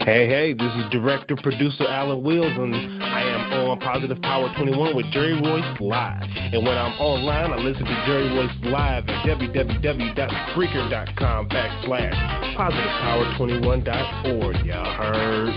Hey, this is director, producer Alan Wills, and I am on Positive Power 21 with Jerry Royce Live. And when I'm online, I listen to Jerry Royce Live at www.spreaker.com/positivepower21.org. Y'all heard?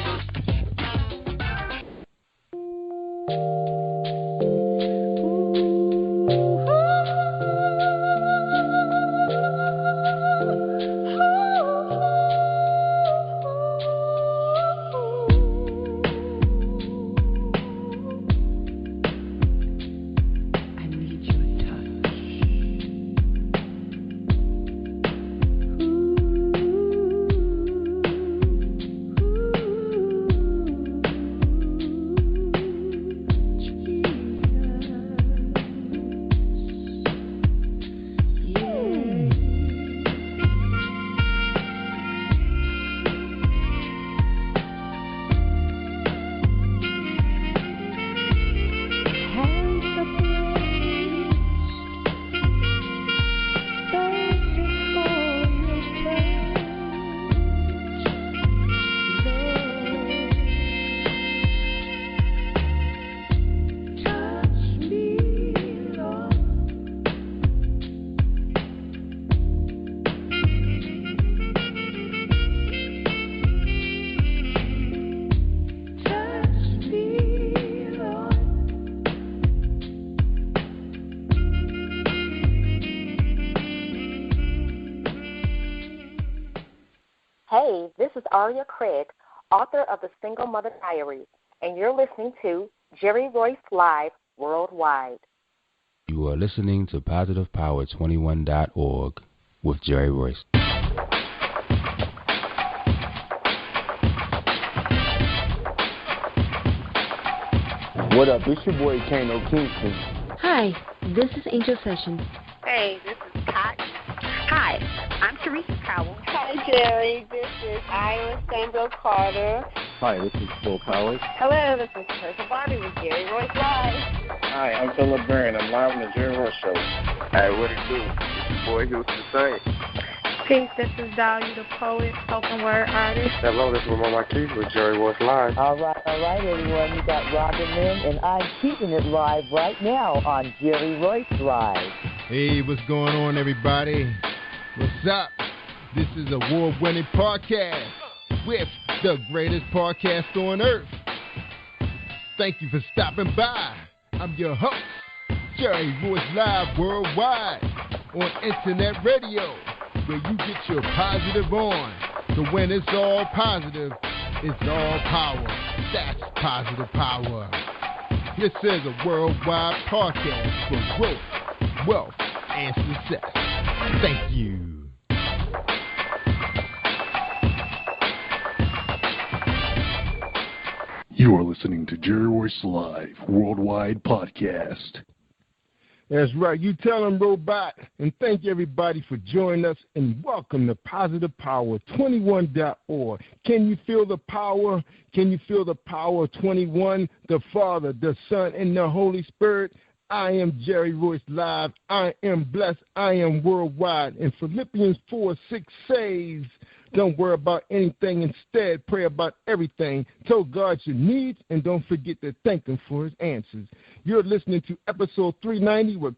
Hey, this is Aria-Craig, author of The Single Mother Diaries, and you're listening to Jerry Royce Live Worldwide. You are listening to PositivePower21.org with Jerry Royce. What up? It's your boy Kano Kingston. Hi, this is Angel Sessions. Hey, this is Cotton. Hi, I'm Teresa Cowell. Hi, Jerry. This is Ira Sandro Carter. Hi, this is Phil Powers. Hello, this is Teresa Barbie with Jerry Royce Live. Hi, I'm Philip Byrne. I'm live on the Jerry Royce Show. Hey, what it do? It's your boy Houston Saint. Peace, this is Dahlia the poet, spoken word artist. Hello, this is Lamar Marquise with Jerry Royce Live. All right, everyone. You got Robin Lynn, and I'm keeping it live right now on Jerry Royce Live. Hey, what's going on, everybody? What's up? This is a award-winning podcast with the greatest podcast on earth. Thank you for stopping by. I'm your host, Jerry Royce Live Worldwide on Internet Radio, where you get your positive on. So when it's all positive, it's all power. That's positive power. This is a worldwide podcast for growth, wealth, and success. Thank you. You are listening to Jerry Royce Live Worldwide Podcast. That's right. You tell them, Robot. And thank everybody for joining us, and welcome to PositivePower21.org. Can you feel the power? Can you feel the power of 21? The Father, the Son, and the Holy Spirit. I am Jerry Royce Live. I am blessed. I am worldwide. And Philippians 4:6 says, don't worry about anything. Instead, pray about everything. Tell God your needs, and don't forget to thank Him for His answers. You're listening to episode 390 with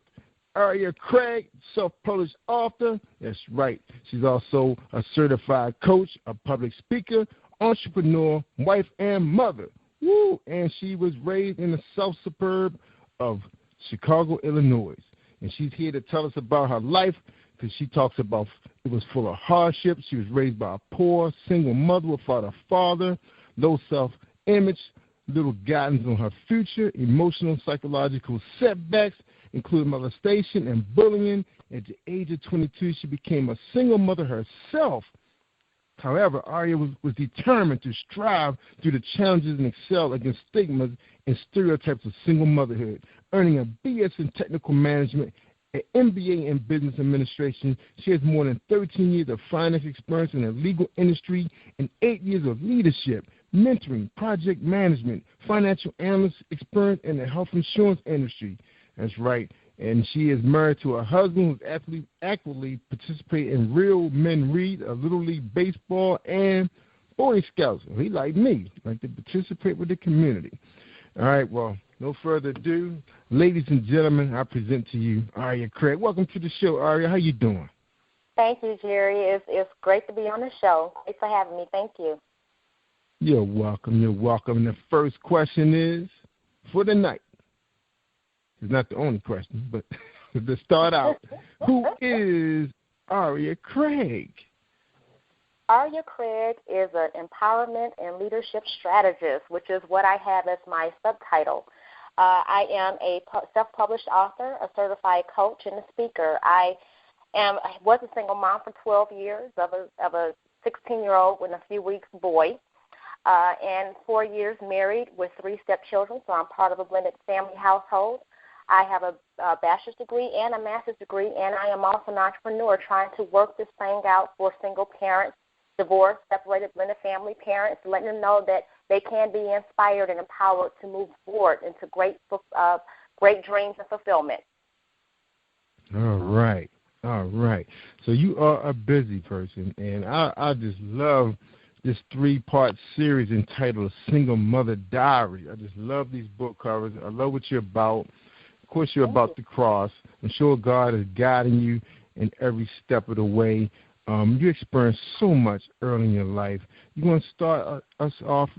Aria-Craig, self-published author. That's right. She's also a certified coach, a public speaker, entrepreneur, wife, and mother. Woo! And she was raised in the south suburb of Chicago, Illinois. And she's here to tell us about her life, because she talks about it was full of hardships. She was raised by a poor, single mother without a father, low self-image, little guidance on her future, emotional, psychological setbacks, including molestation and bullying. At the age of 22, she became a single mother herself. However, Aria was determined to strive through the challenges and excel against stigmas and stereotypes of single motherhood, earning a BS in technical management, an MBA in business administration. She has more than 13 years of finance experience in the legal industry and 8 years of leadership, mentoring, project management, financial analyst experience in the health insurance industry. That's right. And she is married to a husband who's actively participating in Real Men Read, a Little League baseball and Boy Scouts. He like me, like to participate with the community. All right, well, no further ado. Ladies and gentlemen, I present to you Aria-Craig. Welcome to the show, Aria. How you doing? Thank you, Jerry. It's great to be on the show. Thanks for having me. Thank you. You're welcome. You're welcome. And the first question is for the night. It's not the only question, but to start out, who is Aria-Craig? Aria-Craig is an empowerment and leadership strategist, which is what I have as my subtitle. I am a self-published author, a certified coach, and a speaker. I was a single mom for 12 years of a 16-year-old with a few weeks boy, and 4 years married with 3 stepchildren, so I'm part of a blended family household. I have a bachelor's degree and a master's degree, and I am also an entrepreneur trying to work this thing out for single parents, divorced, separated, blended family parents, letting them know that they can be inspired and empowered to move forward into great dreams and fulfillment. All right. So you are a busy person, and I just love this 3-part series entitled Single Mother Diary. I just love these book covers. I love what you're about. Of course, you're about the cross. I'm sure God is guiding you in every step of the way. You experienced so much early in your life. You want to start us off,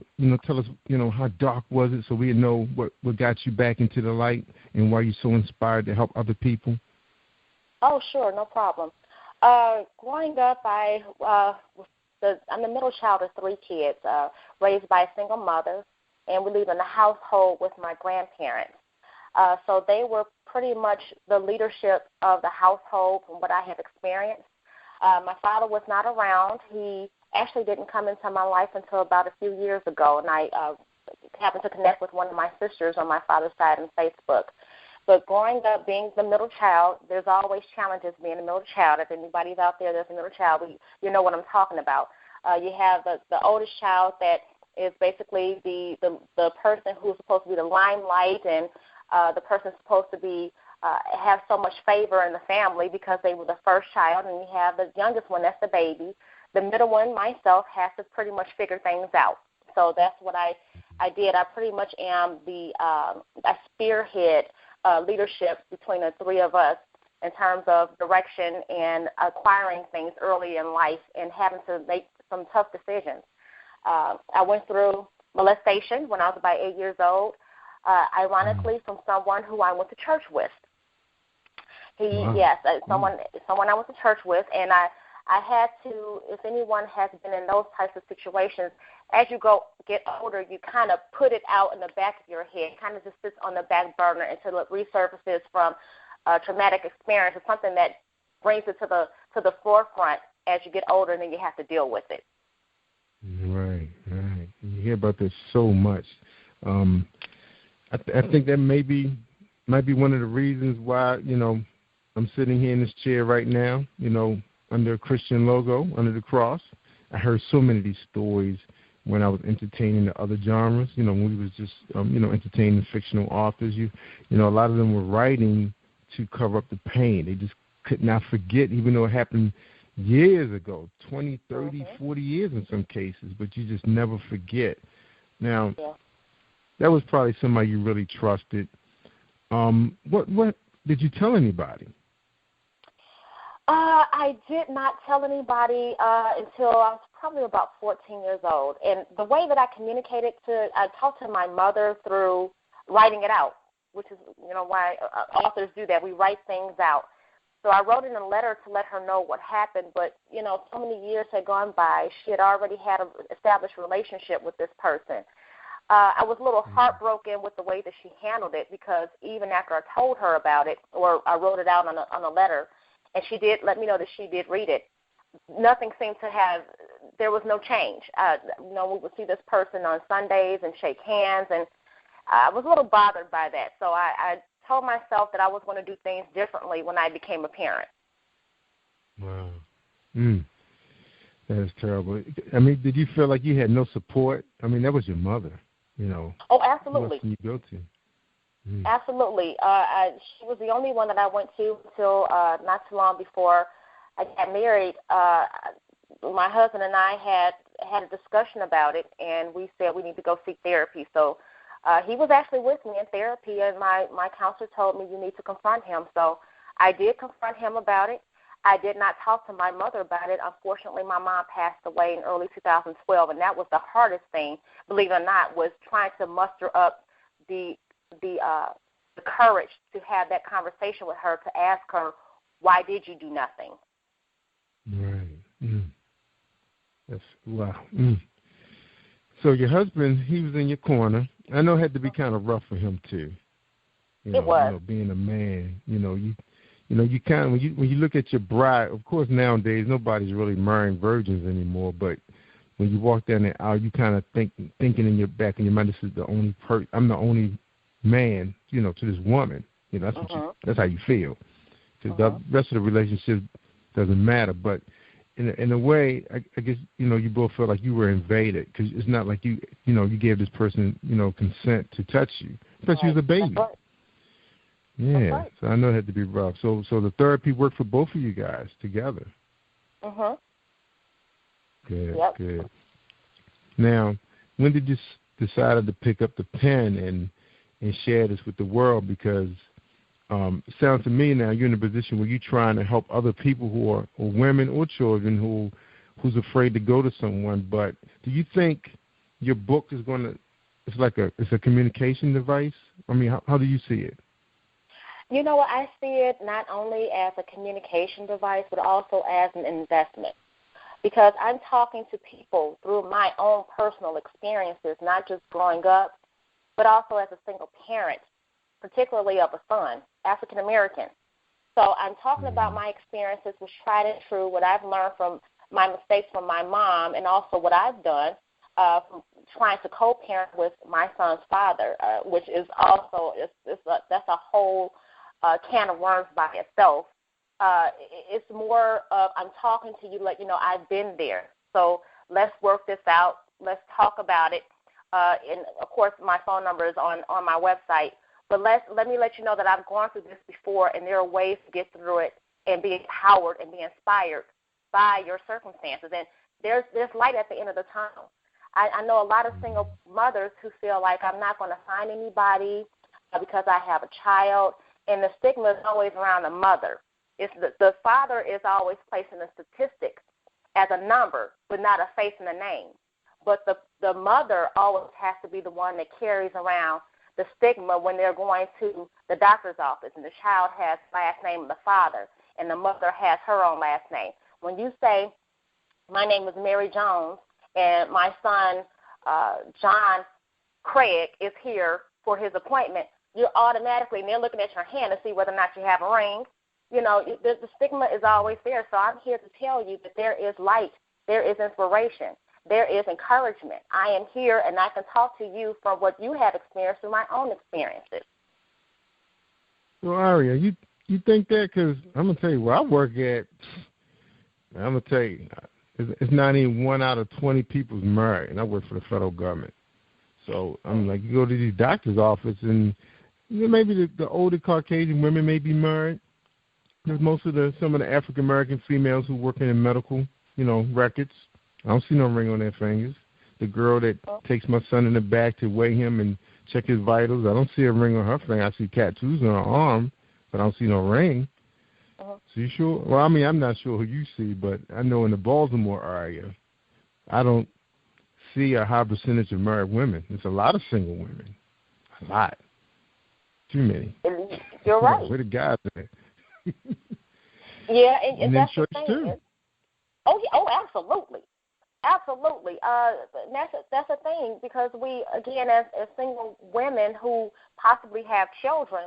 tell us, how dark was it so we know what got you back into the light and why you're so inspired to help other people? Oh, sure, no problem. Growing up, I'm the middle child of 3 kids, raised by a single mother, and we live in a household with my grandparents. So they were pretty much the leadership of the household from what I have experienced. My father was not around. He actually didn't come into my life until about a few years ago, and I happened to connect with one of my sisters on my father's side on Facebook. But growing up, being the middle child, there's always challenges being a middle child. If anybody's out there that's a middle child, you know what I'm talking about. You have the oldest child that is basically the person who's supposed to be the limelight, and the person's supposed to be have so much favor in the family because they were the first child, and you have the youngest one, that's the baby. The middle one, myself, has to pretty much figure things out. So that's what I did. I pretty much am I spearhead leadership between the 3 of us in terms of direction and acquiring things early in life and having to make some tough decisions. I went through molestation when I was about 8 years old, ironically from someone who I went to church with. Someone I went to church with, and I had to, if anyone has been in those types of situations, as you get older, you kind of put it out in the back of your head, kind of just sits on the back burner until it resurfaces from a traumatic experience or something that brings it to the forefront as you get older, and then you have to deal with it. Right. You hear about this so much. I think that might be one of the reasons why, I'm sitting here in this chair right now, under a Christian logo, under the cross. I heard so many of these stories when I was entertaining the other genres, when we was just, entertaining fictional authors. A lot of them were writing to cover up the pain. They just could not forget, even though it happened years ago, 20, 30, 40 years in some cases, but you just never forget. Now, that was probably somebody you really trusted. What did you tell anybody? I did not tell anybody until I was probably about 14 years old. And the way that I communicated I talked to my mother through writing it out, which is, why authors do that. We write things out. So I wrote in a letter to let her know what happened, but, so many years had gone by. She had already had an established relationship with this person. I was a little heartbroken with the way that she handled it, because even after I told her about it, or I wrote it out on a letter, and she did let me know that she did read it, nothing seemed to there was no change. We would see this person on Sundays and shake hands, and I was a little bothered by that. So I told myself that I was going to do things differently when I became a parent. Wow. That is terrible. I mean, did you feel like you had no support? I mean, that was your mother, Oh, absolutely. Who else can you go to? Absolutely. She was the only one that I went to until not too long before I got married. My husband and I had a discussion about it, and we said we need to go seek therapy. So he was actually with me in therapy, and my counselor told me you need to confront him. So I did confront him about it. I did not talk to my mother about it. Unfortunately, my mom passed away in early 2012, and that was the hardest thing, believe it or not, was trying to muster up the courage to have that conversation with her, to ask her, why did you do nothing? Right. That's wow. So your husband, he was in your corner. I know it had to be kind of rough for him too. It was. Being a man, you kind of when you look at your bride. Of course, nowadays nobody's really marrying virgins anymore. But when you walk down the aisle, you kind of thinking in your back in your mind, this is the only I'm the only man, to this woman. That's what that's how you feel. Because the rest of the relationship doesn't matter. But in a way, I guess you both felt like you were invaded, because it's not like you gave this person consent to touch you, because she was a baby. Right. Yeah, right. So I know it had to be rough. So the therapy worked for both of you guys together. Good, yep. Good. Now, when did you decide to pick up the pen and share this with the world? Because it sounds to me now you're in a position where you're trying to help other people who are or women or children who's afraid to go to someone. But do you think your book is going to it's a communication device? I mean, how do you see it? You know what? I see it not only as a communication device, but also as an investment. Because I'm talking to people through my own personal experiences, not just growing up, but also as a single parent, particularly of a son, African American. So I'm talking about my experiences, which tried and true, what I've learned from my mistakes from my mom, and also what I've done from trying to co-parent with my son's father, which is also that's a whole can of worms by itself. It's more of I'm talking to you, like I've been there. So let's work this out. Let's talk about it. And of course, my phone number is on my website. But let me let you know that I've gone through this before, and there are ways to get through it and be empowered and be inspired by your circumstances. And there's light at the end of the tunnel. I know a lot of single mothers who feel like I'm not going to find anybody because I have a child, and the stigma is always around the mother. It's the father is always placed in the statistics as a number, but not a face and a name. But the mother always has to be the one that carries around the stigma when they're going to the doctor's office, and the child has the last name of the father, and the mother has her own last name. When you say, my name is Mary Jones, and my son, John Craig, is here for his appointment, you're automatically, and they're looking at your hand to see whether or not you have a ring. The stigma is always there. So I'm here to tell you that there is light, there is inspiration, there is encouragement. I am here, and I can talk to you from what you have experienced through my own experiences. Well, Aria, you think that? Because I'm going to tell you where I work at, I'm going to tell you, it's not even 1 out of 20 people's married, and I work for the federal government. So I'm like, you go to these doctor's office, and maybe the older Caucasian women may be married. There's some of the African American females who work in medical, records. I don't see no ring on their fingers. The girl that takes my son in the back to weigh him and check his vitals, I don't see a ring on her finger. I see tattoos on her arm, but I don't see no ring. So you sure? Well, I mean, I'm not sure who you see, but I know in the Baltimore area, I don't see a high percentage of married women. There's a lot of single women. A lot. Too many. You're right. Where the guys at? Yeah, and then that's church the thing. too. Absolutely. Absolutely. That's a thing, because we, again, as single women who possibly have children,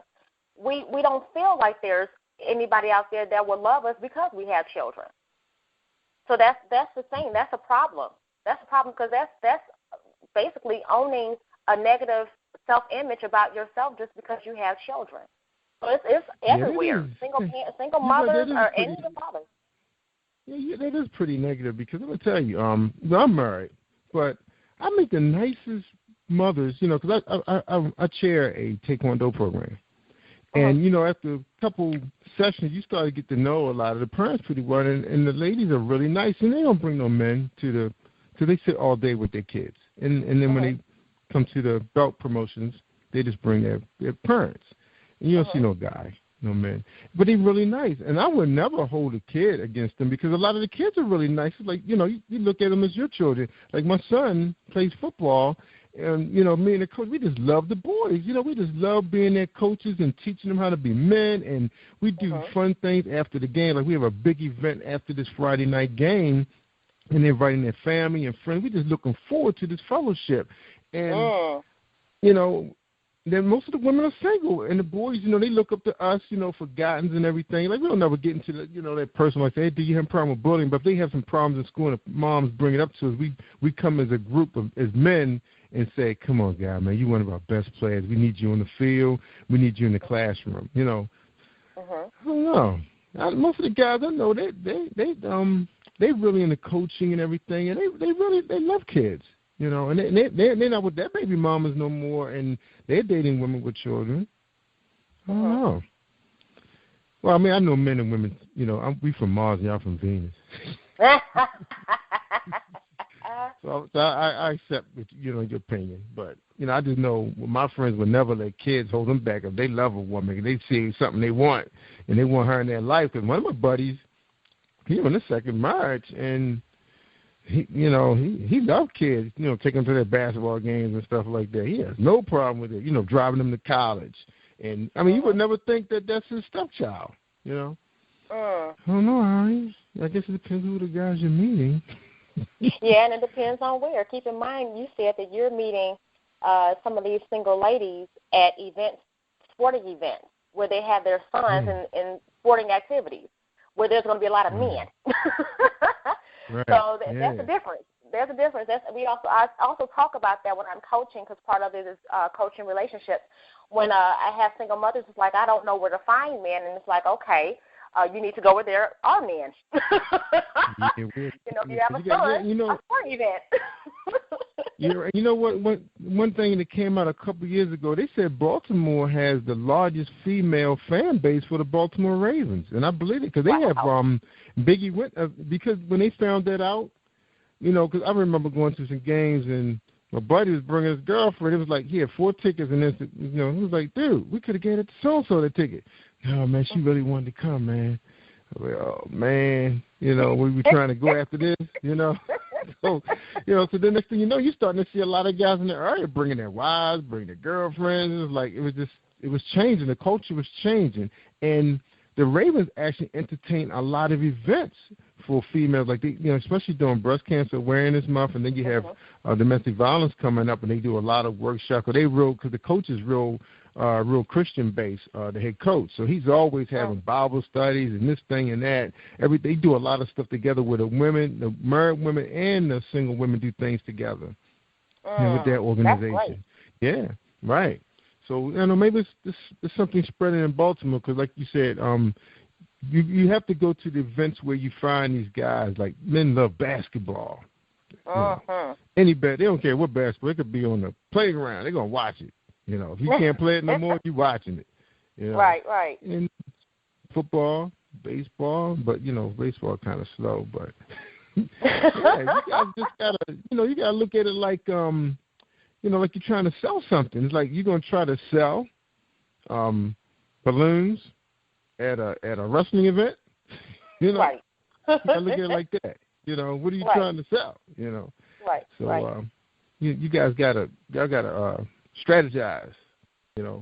we don't feel like there's anybody out there that will love us because we have children. So that's the thing. That's a problem. That's a problem, because that's basically owning a negative self-image about yourself just because you have children. So it's everywhere. Single mothers or any of the fathers. Yeah, that is pretty negative, because I'm going to tell you, I'm married, but I meet the nicest mothers, because I chair a Taekwondo program. And, after a couple sessions, you start to get to know a lot of the parents pretty well, and the ladies are really nice, and they don't bring no men to So they sit all day with their kids. And then when they come to the belt promotions, they just bring their parents. And you don't see no guy, no man. But they're really nice. And I would never hold a kid against them because a lot of the kids are really nice. It's like, you look at them as your children. Like my son plays football. And, me and the coach, we just love the boys. We just love being their coaches and teaching them how to be men. And we do fun things after the game. Like we have a big event after this Friday night game, and they're inviting their family and friends. We're just looking forward to this fellowship. And, then most of the women are single. And the boys, they look up to us, for guidance and everything. Like we don't never get into, that person like, hey, do you have a problem with bullying? But if they have some problems in school and moms bring it up to us, we come as a group as men and say, come on, guy, man, you're one of our best players. We need you on the field. We need you in the classroom. I don't know. Most of the guys I know, they really into coaching and everything, and they love kids, and they're not with their baby mamas no more, and they're dating women with children. I don't know. Well, I mean, I know men and women. We from Mars and y'all from Venus. So I accept your opinion, but I just know my friends would never let kids hold them back if they love a woman. They see something they want, and they want her in their life. Because one of my buddies, he on his second marriage, and he loved kids. Taking them to their basketball games and stuff like that. He has no problem with it. Driving them to college, and I mean, you would never think that that's his stepchild. I don't know, Ari. I guess it depends who the guys you're meeting. Yeah, and it depends on where. Keep in mind, you said that you're meeting some of these single ladies at events, sporting events, where they have their sons in sporting activities, where there's going to be a lot of men. Right. So that's a difference. There's a difference. I also talk about that when I'm coaching, because part of it is coaching relationships. When I have single mothers, it's like I don't know where to find men, and it's like, okay, you need to go where there are men. If you have a son, a sporting event. What? One thing that came out a couple of years ago, they said Baltimore has the largest female fan base for the Baltimore Ravens, and I believe it because they have Biggie went because when they found that out, because I remember going to some games and my buddy was bringing his girlfriend. It was like he had 4 tickets, and then he was like, dude, we could have gave it to so-and-so the ticket. No, man, she really wanted to come, man. I was like, oh, man, we were trying to go after this, So, so the next thing you know, you're starting to see a lot of guys in the area bringing their wives, bringing their girlfriends. It was like it was changing. The culture was changing. And the Ravens actually entertain a lot of events for females, like they, especially during Breast Cancer Awareness Month, and then you have domestic violence coming up, and they do a lot of workshops. Because the coach is real Christian based, the head coach, so he's always having Bible studies and this thing and that. They do a lot of stuff together with the women, the married women and the single women do things together with their organization. Yeah, right. So maybe it's something spreading in Baltimore because, like you said, you have to go to the events where you find these guys. Like men love basketball. They don't care what basketball. It could be on the playground. They're gonna watch it. If you can't play it no more, you're watching it. Right. And football, baseball, but baseball kind of slow. But you guys just gotta, you gotta look at it like like you're trying to sell something. It's like you're gonna try to sell balloons at a wrestling event. Right. You gotta look at it like that. What are you trying to sell? Right. So you guys gotta strategize.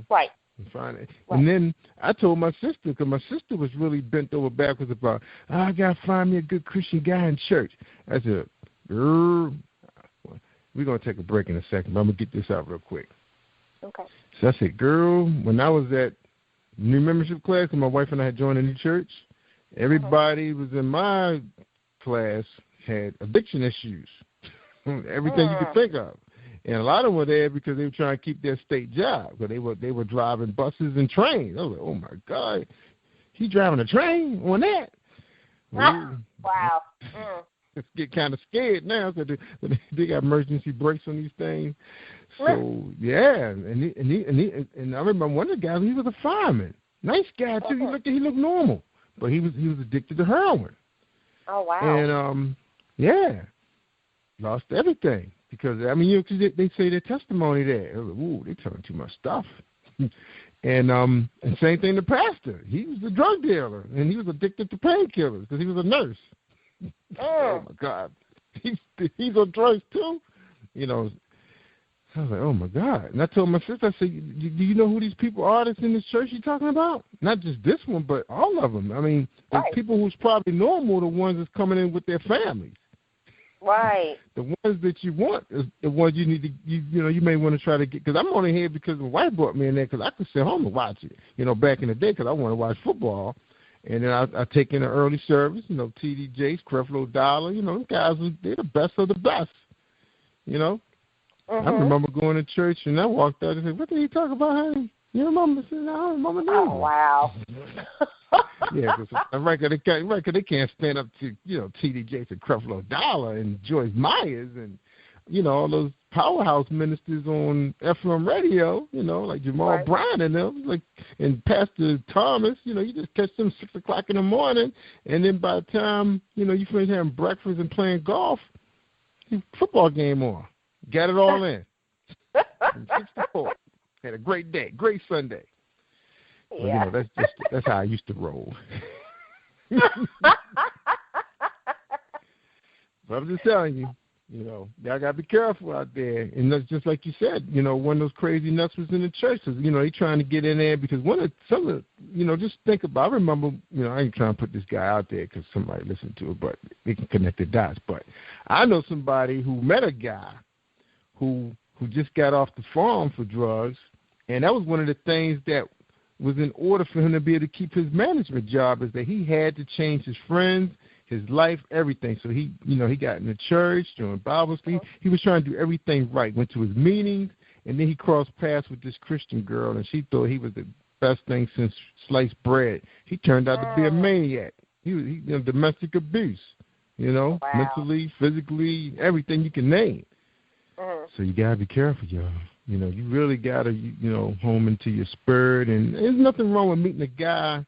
Right. And find it. Right. And then I told my sister, because my sister was really bent over backwards about, I gotta find me a good Christian guy in church. I said, girl. We're going to take a break in a second, but I'm going to get this out real quick. Okay. So I said, girl, when I was at new membership class and my wife and I had joined a new church, everybody was in my class had addiction issues, everything you could think of. And a lot of them were there because they were trying to keep their state job, but they were driving buses and trains. I was like, oh, my God, he driving a train on that? Wow. Get kind of scared now because they got emergency brakes on these things. So yeah, and I remember one of the guys. He was a fireman, nice guy too. He looked normal, but he was addicted to heroin. Oh wow! And yeah, lost everything because cause they say their testimony there. Ooh, they telling too much stuff. And same thing, the pastor. He was a drug dealer, and he was addicted to painkillers because he was a nurse. Oh my God, he's on drugs too. I was like, oh my God. And I told my sister, I said, do you know who these people are that's in this church you're talking about? Not just this one, but all of them. I mean, the people who's probably normal, the ones that's coming in with their families. Right. The ones that you want is the ones you need to, you may want to try to get, because I'm only here because my wife brought me in there because I could sit home and watch it, back in the day because I want to watch football. And then I take in the early service, T.D. Jakes, Creflo Dollar, guys, they're the best of the best, I remember going to church and I walked out and said, what did he talk about, honey? You remember? I said, no, I don't remember that. Oh, wow. Yeah, because they can't stand up to, T.D. Jakes and Creflo Dollar and Joyce Myers and, all those powerhouse ministers on FM radio, like Jamal Bryant and them, and Pastor Thomas, you just catch them 6 o'clock in the morning, and then by the time, you finish having breakfast and playing golf, football game on. Got it all in. From 6 to 4. Had a great day, great Sunday. Yeah. Well, that's how I used to roll. But I'm just telling you, y'all got to be careful out there. And that's just like you said, one of those crazy nuts was in the church. They trying to get in there because just think about, I remember, I ain't trying to put this guy out there because somebody listened to it, but they can connect the dots. But I know somebody who met a guy who just got off the farm for drugs, and that was one of the things that was in order for him to be able to keep his management job, is that he had to change his friends, his life, everything. So he got in the church, doing Bible study. He was trying to do everything right. Went to his meetings, and then he crossed paths with this Christian girl, and she thought he was the best thing since sliced bread. He turned out to be a maniac. He domestic abuse, mentally, physically, everything you can name. So you got to be careful, y'all. You really got to, home into your spirit. And there's nothing wrong with meeting a guy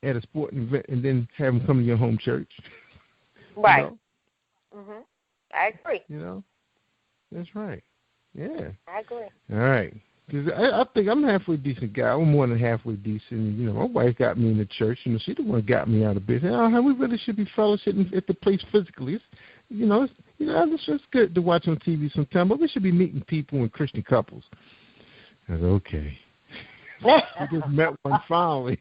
at a sporting event and then have him come to your home church. Right. I agree. That's right. Yeah. I agree. All right. Because I think I'm a halfway decent guy. I'm more than halfway decent. My wife got me in the church. She the one got me out of business. We really should be fellowshipping at the place physically. It's just good to watch on TV sometimes, but we should be meeting people and Christian couples. I said, okay. We just met one finally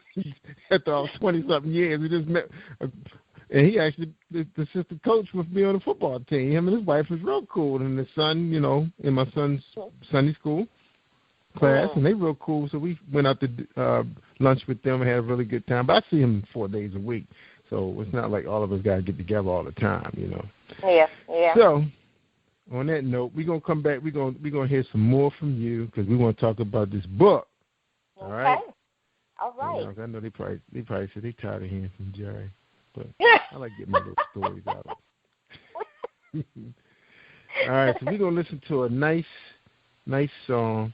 after all 20-something years. We just met, and he actually the assistant coach with me on the football team. Him and his wife was real cool, and the son, in my son's Sunday school class, and they real cool. So we went out to lunch with them and had a really good time. But I see him 4 days a week. So it's not like all of us got to get together all the time, Yeah. So on that note, we're going to come back. We're gonna hear some more from you because we want to talk about this book. All right? All right. I know they probably said they tired of hearing from Jerry. But I like getting my little stories out of it. All right, so we're going to listen to a nice song.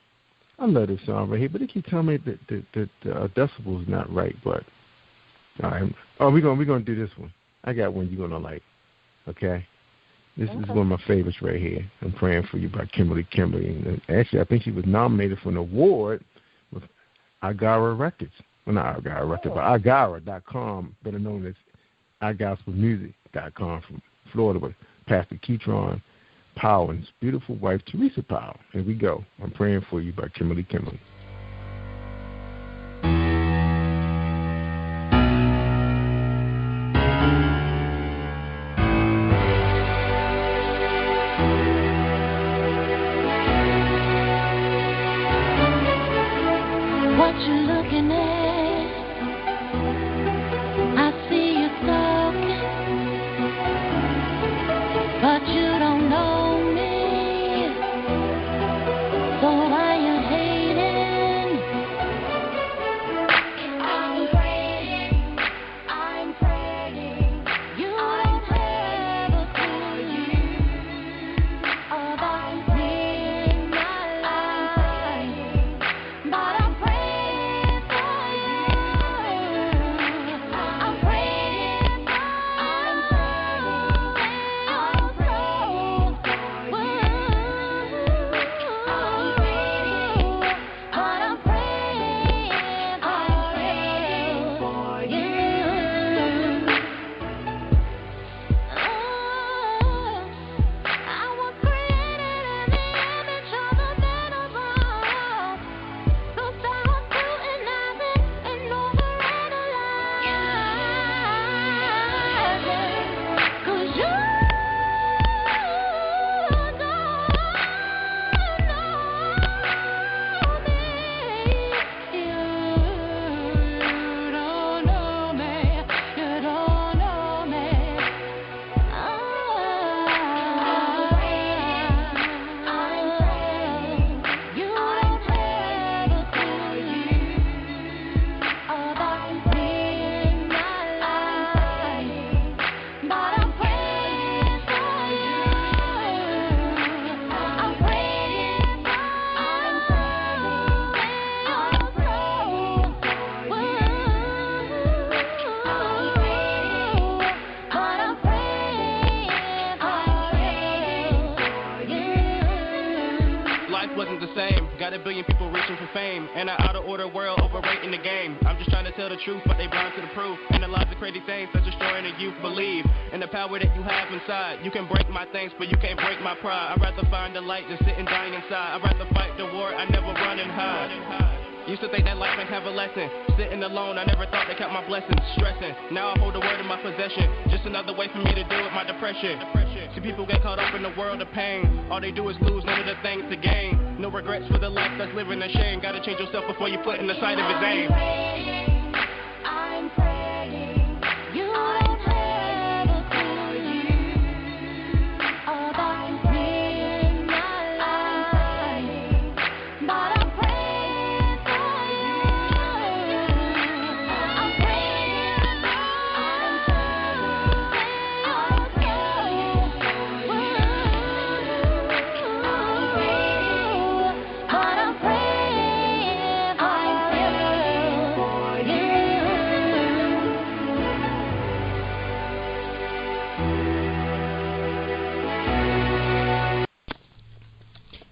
I love this song right here, but they keep telling me that the decibel's not right, but all right. Oh, we're gonna do this one. I got one you're gonna like. Okay. This is one of my favorites right here. I'm Praying for You by Kimberly. And actually, I think she was nominated for an award with Agara Records. Well, not Agara Records, but Agara.com, better known as iGospelmusic.com from Florida, with Pastor Ketron Powell and his beautiful wife Teresa Powell. Here we go. I'm Praying for You by Kimberly. What you looking at? I see you talking, but you don't know me. So why you hating? Got a billion people reaching for fame, and an out-of-order world overrating the game. I'm just trying to tell the truth, but they blind to the proof. Analyze the crazy things that's destroying the youth. Believe in the power that you have inside. You can break my things, but you can't break my pride. I'd rather find the light than sit and dying inside. I'd rather fight the war, I never run and hide. Used to think that life might have a lesson. Sitting alone, I never thought they kept my blessings. Stressing, now I hold the word in my possession. Just another way for me to deal with my depression. See, people get caught up in the world of pain. All they do is lose, none of the things to gain. No regrets for the life that's living in shame. Gotta change yourself before you put in the sight of his aim. I'm praying, you don't ever for you about me in my life, but I'm praying for you. I'm praying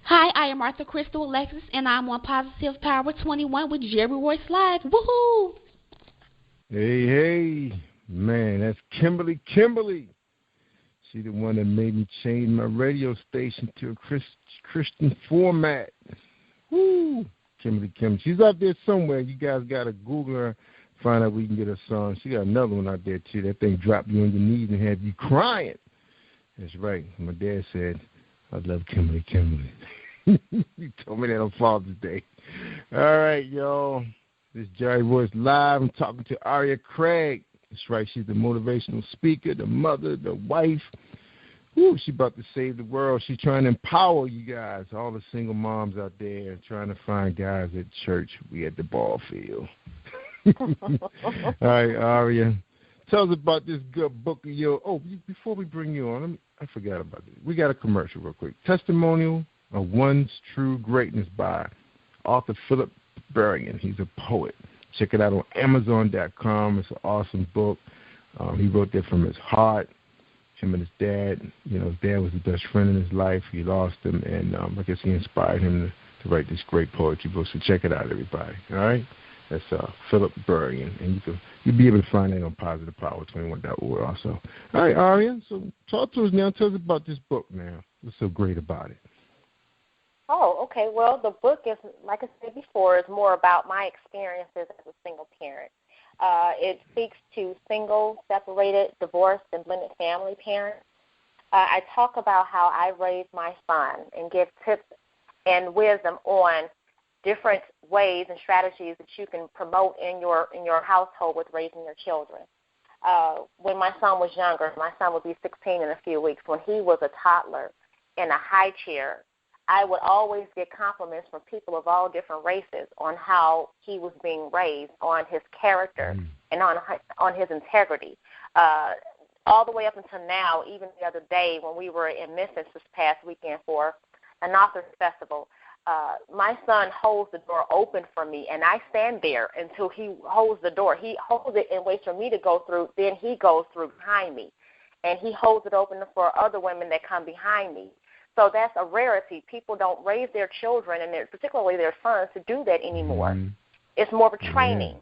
Hi, I am Arthur Crystal Alexis, and I'm on Positive Power 21 with Jerry Royce Live. Woohoo! Hey, man, that's Kimberly. She the one that made me change my radio station to a Christian format. Woo! Kimberly. She's out there somewhere. You guys got to Google her, find out where you can get her song. She got another one out there, too. That thing dropped you on your knees and have you crying. That's right. My dad said, I love Kimberly. You told me that on Father's Day. All right, y'all. This is Jerry Royce Live. I'm talking to Aria-Craig. That's right. She's the motivational speaker, the mother, the wife. Woo, she's about to save the world. She's trying to empower you guys, all the single moms out there, trying to find guys at church. We at the ball field. All right, Aria. Tell us about this good book of yours. Oh, before we bring you on, I forgot about this. We got a commercial real quick. Testimonial of One's True Greatness by author Philip Berrigan. He's a poet. Check it out on Amazon.com. It's an awesome book. He wrote that from his heart. Him and his dad. You know, his dad was the best friend in his life. He lost him, and I guess he inspired him to write this great poetry book. So check it out, everybody. All right? That's Philip Berrigan, and you'll be able to find that on PositivePower21.org also. All right, Aria, so talk to us now. Tell us about this book now. What's so great about it? Oh, okay. Well, the book is, like I said before, is more about my experiences as a single parent. It speaks to single, separated, divorced, and blended family parents. I talk about how I raised my son and give tips and wisdom on different ways and strategies that you can promote in your household with raising your children. When my son was younger, my son would be 16 in a few weeks. When he was a toddler in a high chair, I would always get compliments from people of all different races on how he was being raised, on his character, and on his integrity. All the way up until now, even the other day when we were in Memphis this past weekend for an author's festival, my son holds the door open for me, and I stand there until he holds the door. He holds it and waits for me to go through, then he goes through behind me. And he holds it open for other women that come behind me. So that's a rarity. People don't raise their children, and particularly their sons, to do that anymore. Mm-hmm. It's more of a training.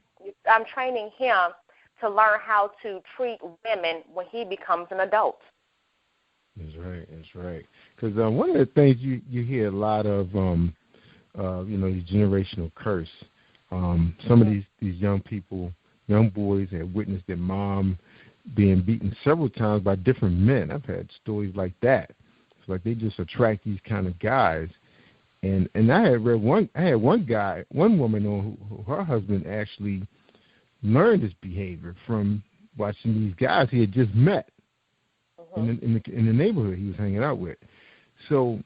I'm training him to learn how to treat women when he becomes an adult. That's right. Because one of the things you hear a lot of, the generational curse. Some of these young people, young boys, have witnessed their mom being beaten several times by different men. I've had stories like that. It's like they just attract these kind of guys. And I had read one woman who her husband actually learned this behavior from watching these guys he had just met in the neighborhood he was hanging out with. So,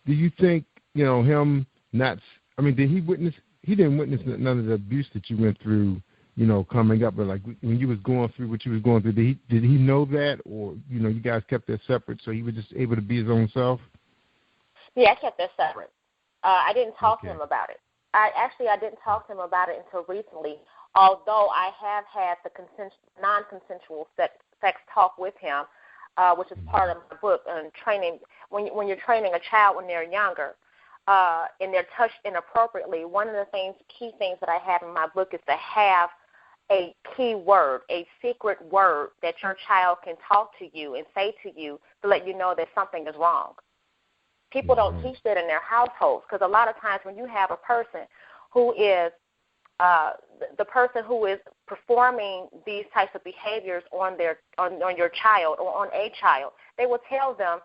do you think him not? I mean, did he witness? He didn't witness none of the abuse that you went through, coming up. But like when you was going through what you was going through, did he know that, or you guys kept that separate so he was just able to be his own self? Yeah, I kept that separate. I didn't talk to him about it. I didn't talk to him about it until recently. Although I have had the non-consensual sex talk with him, which is part of my book, and training. When you're training a child when they're younger, and they're touched inappropriately, one of the key things that I have in my book is to have a key word, a secret word that your child can talk to you and say to you to let you know that something is wrong. People don't teach that in their households, because a lot of times when you have a person who is the person who is performing these types of behaviors on your child or on a child, they will tell them,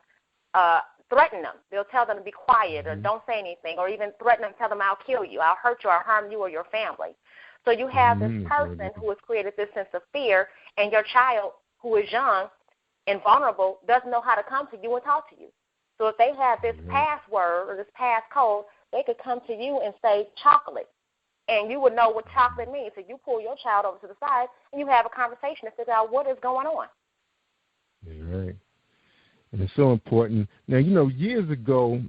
threaten them. They'll tell them to be quiet or don't say anything, or even threaten them, tell them I'll kill you, I'll hurt you, I'll harm you or your family. So you have this person who has created this sense of fear, and your child, who is young and vulnerable, doesn't know how to come to you and talk to you. So if they have this password or this passcode, they could come to you and say chocolate, and you would know what chocolate means. So you pull your child over to the side, and you have a conversation and figure out what is going on. You're right. And it's so important. Now, years ago,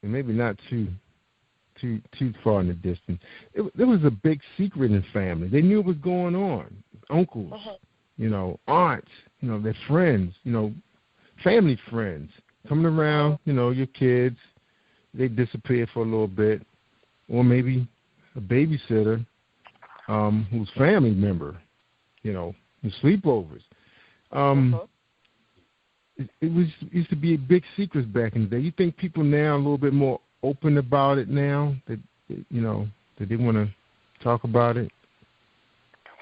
and maybe not too far in the distance, there was a big secret in family. They knew what was going on. Uncles, aunts, their friends, family friends coming around, your kids, they disappear for a little bit, or maybe a babysitter who's family member, the sleepovers. It used to be big secrets back in the day. You think people now are a little bit more open about it now, that that they want to talk about it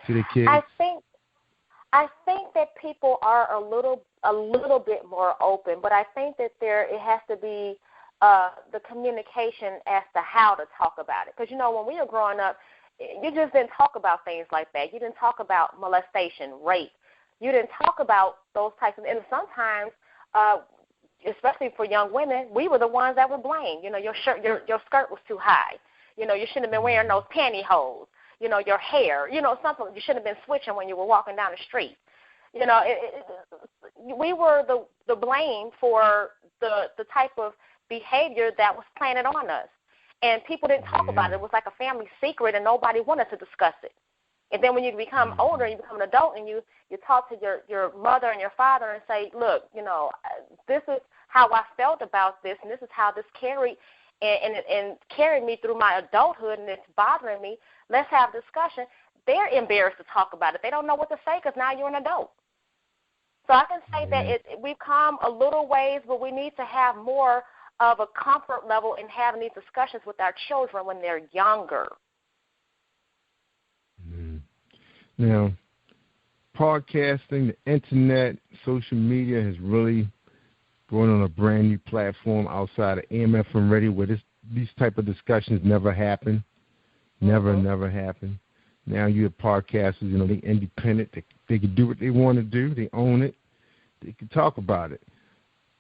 to their kids? I think that people are a little bit more open, but I think that it has to be the communication as to how to talk about it. Because when we were growing up, you just didn't talk about things like that. You didn't talk about molestation, rape. You didn't talk about those types of, and sometimes, especially for young women, we were the ones that were blamed. Your skirt was too high. You shouldn't have been wearing those pantyhose. Your hair. Something you shouldn't have been switching when you were walking down the street. We were the blame for the type of behavior that was planted on us, and people didn't talk about it. It was like a family secret, and nobody wanted to discuss it. And then when you become older, you become an adult, and you talk to your mother and your father and say, look, this is how I felt about this, and this is how this carried and carried me through my adulthood, and it's bothering me. Let's have a discussion. They're embarrassed to talk about it. They don't know what to say because now you're an adult. So I can say that we've come a little ways, but we need to have more of a comfort level in having these discussions with our children when they're younger. Now, podcasting, the internet, social media has really brought on a brand new platform outside of AM/FM radio where these type of discussions never happen. Never happen. Now you have podcasters, they're independent. They can do what they want to do. They own it. They can talk about it.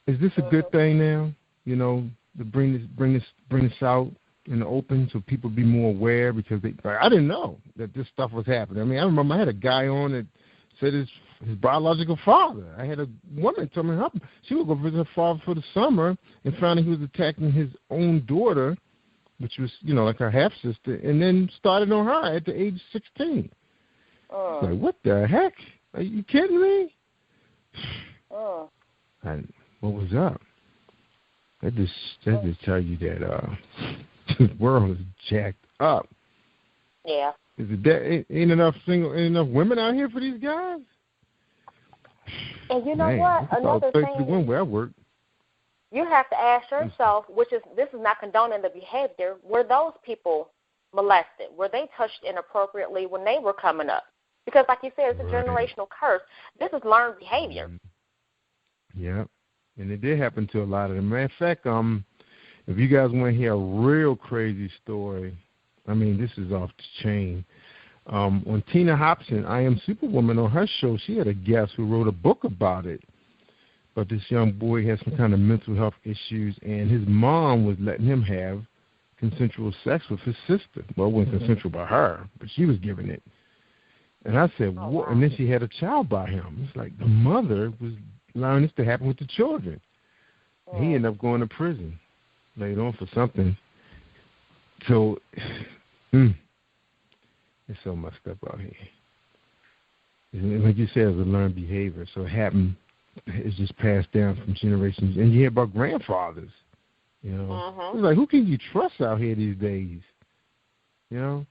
Is this a good thing now, to bring this out in the open so people be more aware? Because I didn't know that this stuff was happening. I mean, I remember I had a guy on that said his biological father. I had a woman tell me she would go visit her father for the summer and found out he was attacking his own daughter, which was, like her half-sister, and then started on her at the age of 16. Like, what the heck? Are you kidding me? And what was up? That just tell you that the world is jacked up. Yeah. Ain't enough women out here for these guys? And you know what? Another thing, where I work, you have to ask yourself, this is not condoning the behavior, were those people molested? Were they touched inappropriately when they were coming up? Because like you said, it's a generational curse. This is learned behavior. Yeah. And it did happen to a lot of them. Matter of fact, if you guys want to hear a real crazy story, I mean, this is off the chain. On Tina Hobson, I Am Superwoman, on her show, she had a guest who wrote a book about it. But this young boy had some kind of mental health issues, and his mom was letting him have consensual sex with his sister. Well, it wasn't consensual by her, but she was giving it. And I said, what? Wow. And then she had a child by him. It's like the mother was allowing this to happen with the children. He ended up going to prison later on for something. So it's so messed up out here. And like you said, it's a learned behavior. So it happened. It's just passed down from generations. And you hear about grandfathers, You know, it's like, who can you trust out here these days? You know,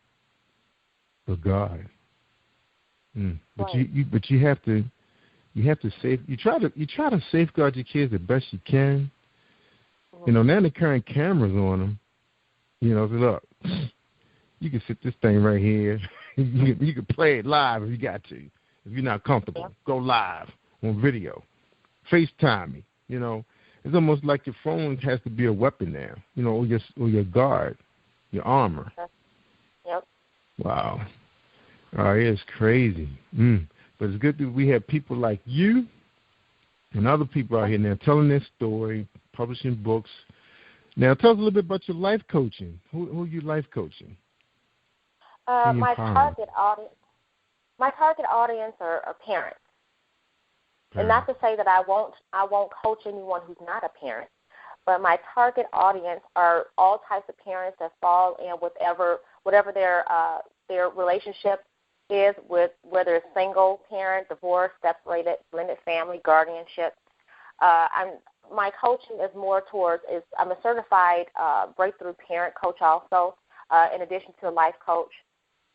but God. But right. you have to try to safeguard your kids the best you can. You know, now they're carrying cameras on them. You know, so look, you can sit this thing right here. you can play it live if you got to. If you're not comfortable, go live on video. FaceTime me. You know, it's almost like your phone has to be a weapon now. You know, or your guard, your armor. Yep. Wow. Oh, it's crazy. But it's good that we have people like you and other people out here now telling their story, publishing books. Now, tell us a little bit about your life coaching. Who are you life coaching? My target audience are parents. And not to say that I won't coach anyone who's not a parent, but my target audience are all types of parents that fall in whatever their relationship is, with whether it's single parent, divorced, separated, blended family, guardianship. My coaching is more towards I'm a certified breakthrough parent coach also, in addition to a life coach.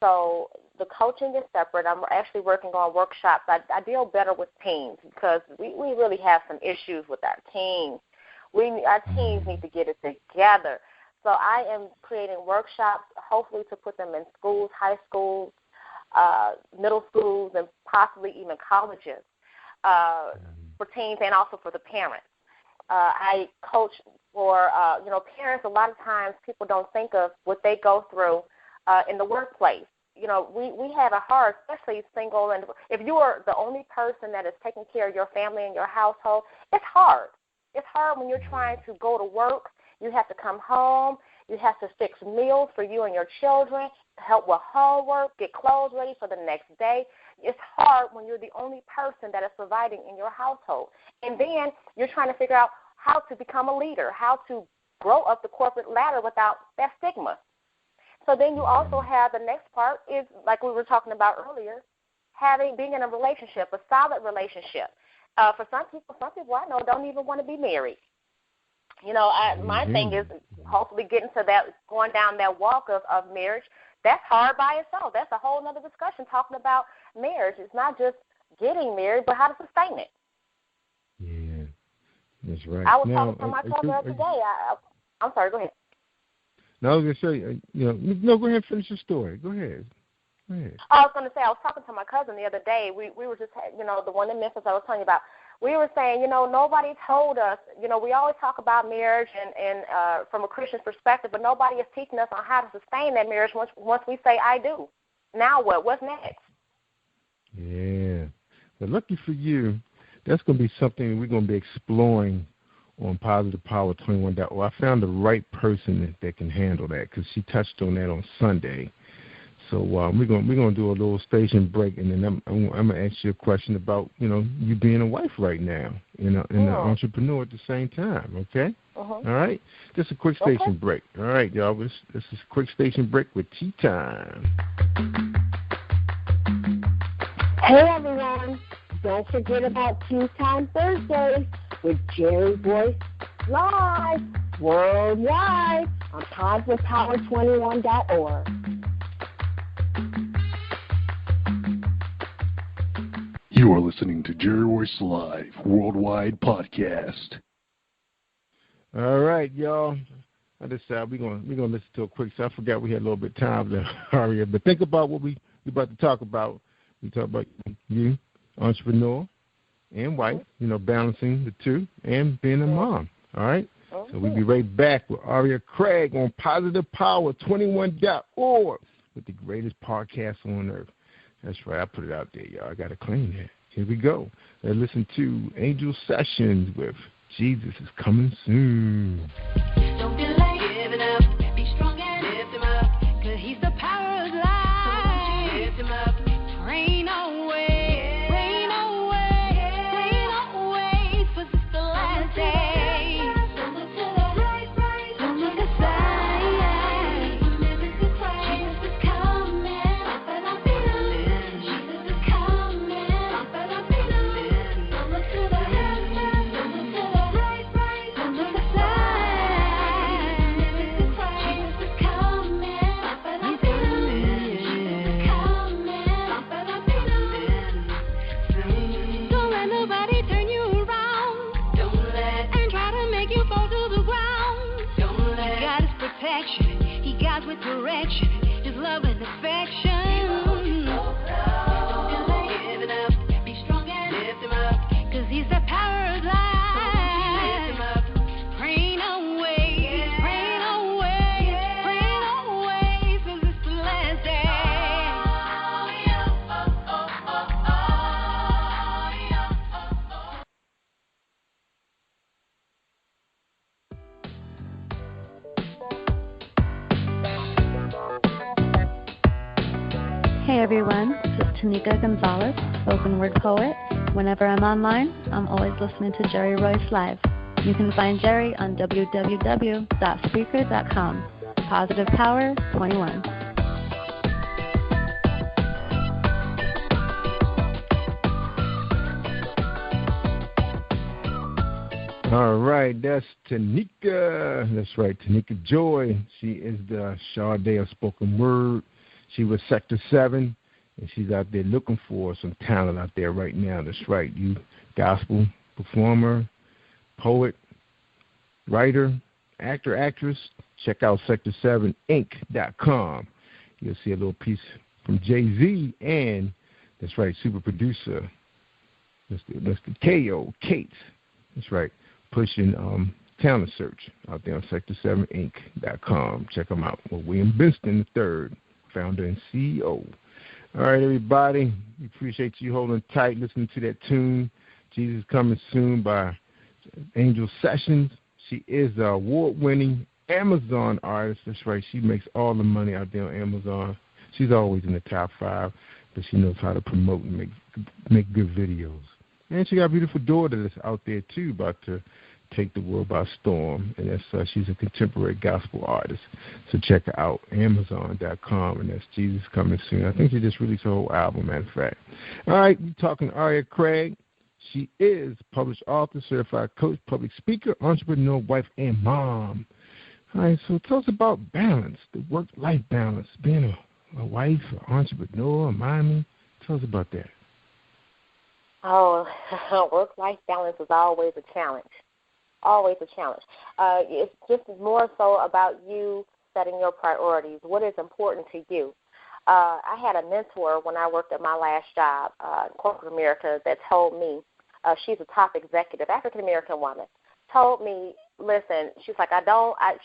So the coaching is separate. I'm actually working on workshops. I deal better with teens because we really have some issues with our teens. Our teens need to get it together. So I am creating workshops, hopefully to put them in schools, high schools, middle schools, and possibly even colleges for teens and also for the parents. I coach for, parents. A lot of times people don't think of what they go through in the workplace. You know, we have it hard, especially single. And if you are the only person that is taking care of your family and your household, it's hard. It's hard when you're trying to go to work. You have to come home. You have to fix meals for you and your children, help with homework, get clothes ready for the next day. It's hard when you're the only person that is providing in your household. And then you're trying to figure out how to become a leader, how to grow up the corporate ladder without that stigma. So then you also have the next part is, like we were talking about earlier, being in a relationship, a solid relationship. For some people I know don't even want to be married. You know, my thing is hopefully getting to that, going down that walk of marriage. That's hard by itself. That's a whole other discussion talking about marriage. It's not just getting married, but how to sustain it. Yeah, that's right. I was talking to my cousin the other day. I'm sorry, go ahead. No, I was going to say, go ahead and finish your story. Go ahead. I was going to say, I was talking to my cousin the other day. We were just, the one in Memphis I was telling you about. We were saying, nobody told us, we always talk about marriage and from a Christian perspective, but nobody is teaching us on how to sustain that marriage once we say, I do. Now what? What's next? Yeah. But lucky for you, that's going to be something we're going to be exploring on Positive Power 21.org. I found the right person that can handle that because she touched on that on Sunday. So we're gonna do a little station break, and then I'm gonna ask you a question about you being a wife right now, and an entrepreneur at the same time. Okay, All right. Just a quick station break. All right, y'all. This is a quick station break with Tea Time. Hey everyone! Don't forget about Tea Time Thursdays with Jerry Voice live worldwide on PositivePower21.org. You are listening to Jerry Royce Live Worldwide Podcast. All right, y'all. I decided we're gonna listen to a quick. So I forgot we had a little bit of time to hurry up, but think about what we're about to talk about. We talk about you, entrepreneur, and wife. Balancing the two and being a mom. All right. So we'll be right back with Aria-Craig on PositivePower21.org with the greatest podcast on earth. That's right. I put it out there, y'all. I got to claim that. Here we go. Let's listen to Angel Sessions with Jesus is Coming Soon. Don't be late, give it up. Be strong and lift him up. 'Cause he's the power of life. Lift him up. Rain away. Rain away. Rain away. 'Cause it's the last day. Don't look to the right. Don't look aside. Remember to cry. Jesus is coming. Up and I'm feeling. Jesus is coming. Up and I'm feeling. Don't look to the left. Don't look to the right. Don't look aside. action. He guides with direction, his love and affection. Don't delay, give it up, be strong and lift him up, 'cause he's the power of life. Hey everyone, this is Tanika Gonzalez, spoken word poet. Whenever I'm online, I'm always listening to Jerry Royce Live. You can find Jerry on www.speaker.com. Positive Power 21. All right, that's Tanika. That's right, Tanika Joy. She is the Sade of spoken word. She was Sector 7, and she's out there looking for some talent out there right now. That's right, you gospel performer, poet, writer, actor, actress. Check out sector7inc.com. You'll see a little piece from Jay-Z, and that's right, super producer. That's the K.O. Kates. That's right, pushing talent search out there on sector7inc.com. Check them out. Well, William Binston III. Founder and CEO. All right, everybody. We appreciate you holding tight, listening to that tune, Jesus Coming Soon by Angel Sessions. She is the award-winning Amazon artist. That's right. She makes all the money out there on Amazon. She's always in the top 5, but she knows how to promote and make good videos. And she got a beautiful daughter that's out there, too, about to take the world by storm, and that's she's a contemporary gospel artist. So check her out, Amazon.com, and that's Jesus Coming Soon. I think she just released a whole album, matter of fact. All right, we're talking aria-craig. She is published author, certified coach, public speaker, entrepreneur, wife, and mom. All right, so tell us about balance, the work-life balance, being a wife, an entrepreneur, a mommy. Tell us about that. Oh, work-life balance is always a challenge. Always a challenge. It's just more so about you setting your priorities. What is important to you? I had a mentor when I worked at my last job in corporate America that told me, she's a top executive, African-American woman, told me, listen, she's like,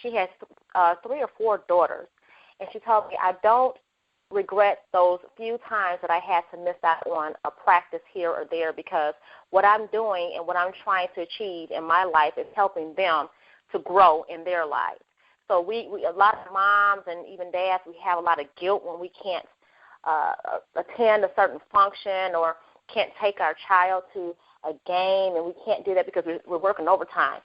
she has 3 or 4 daughters, and she told me, I don't regret those few times that I had to miss out on a practice here or there, because what I'm doing and what I'm trying to achieve in my life is helping them to grow in their lives. So we a lot of moms and even dads, we have a lot of guilt when we can't attend a certain function or can't take our child to a game, and we can't do that because we're working overtime.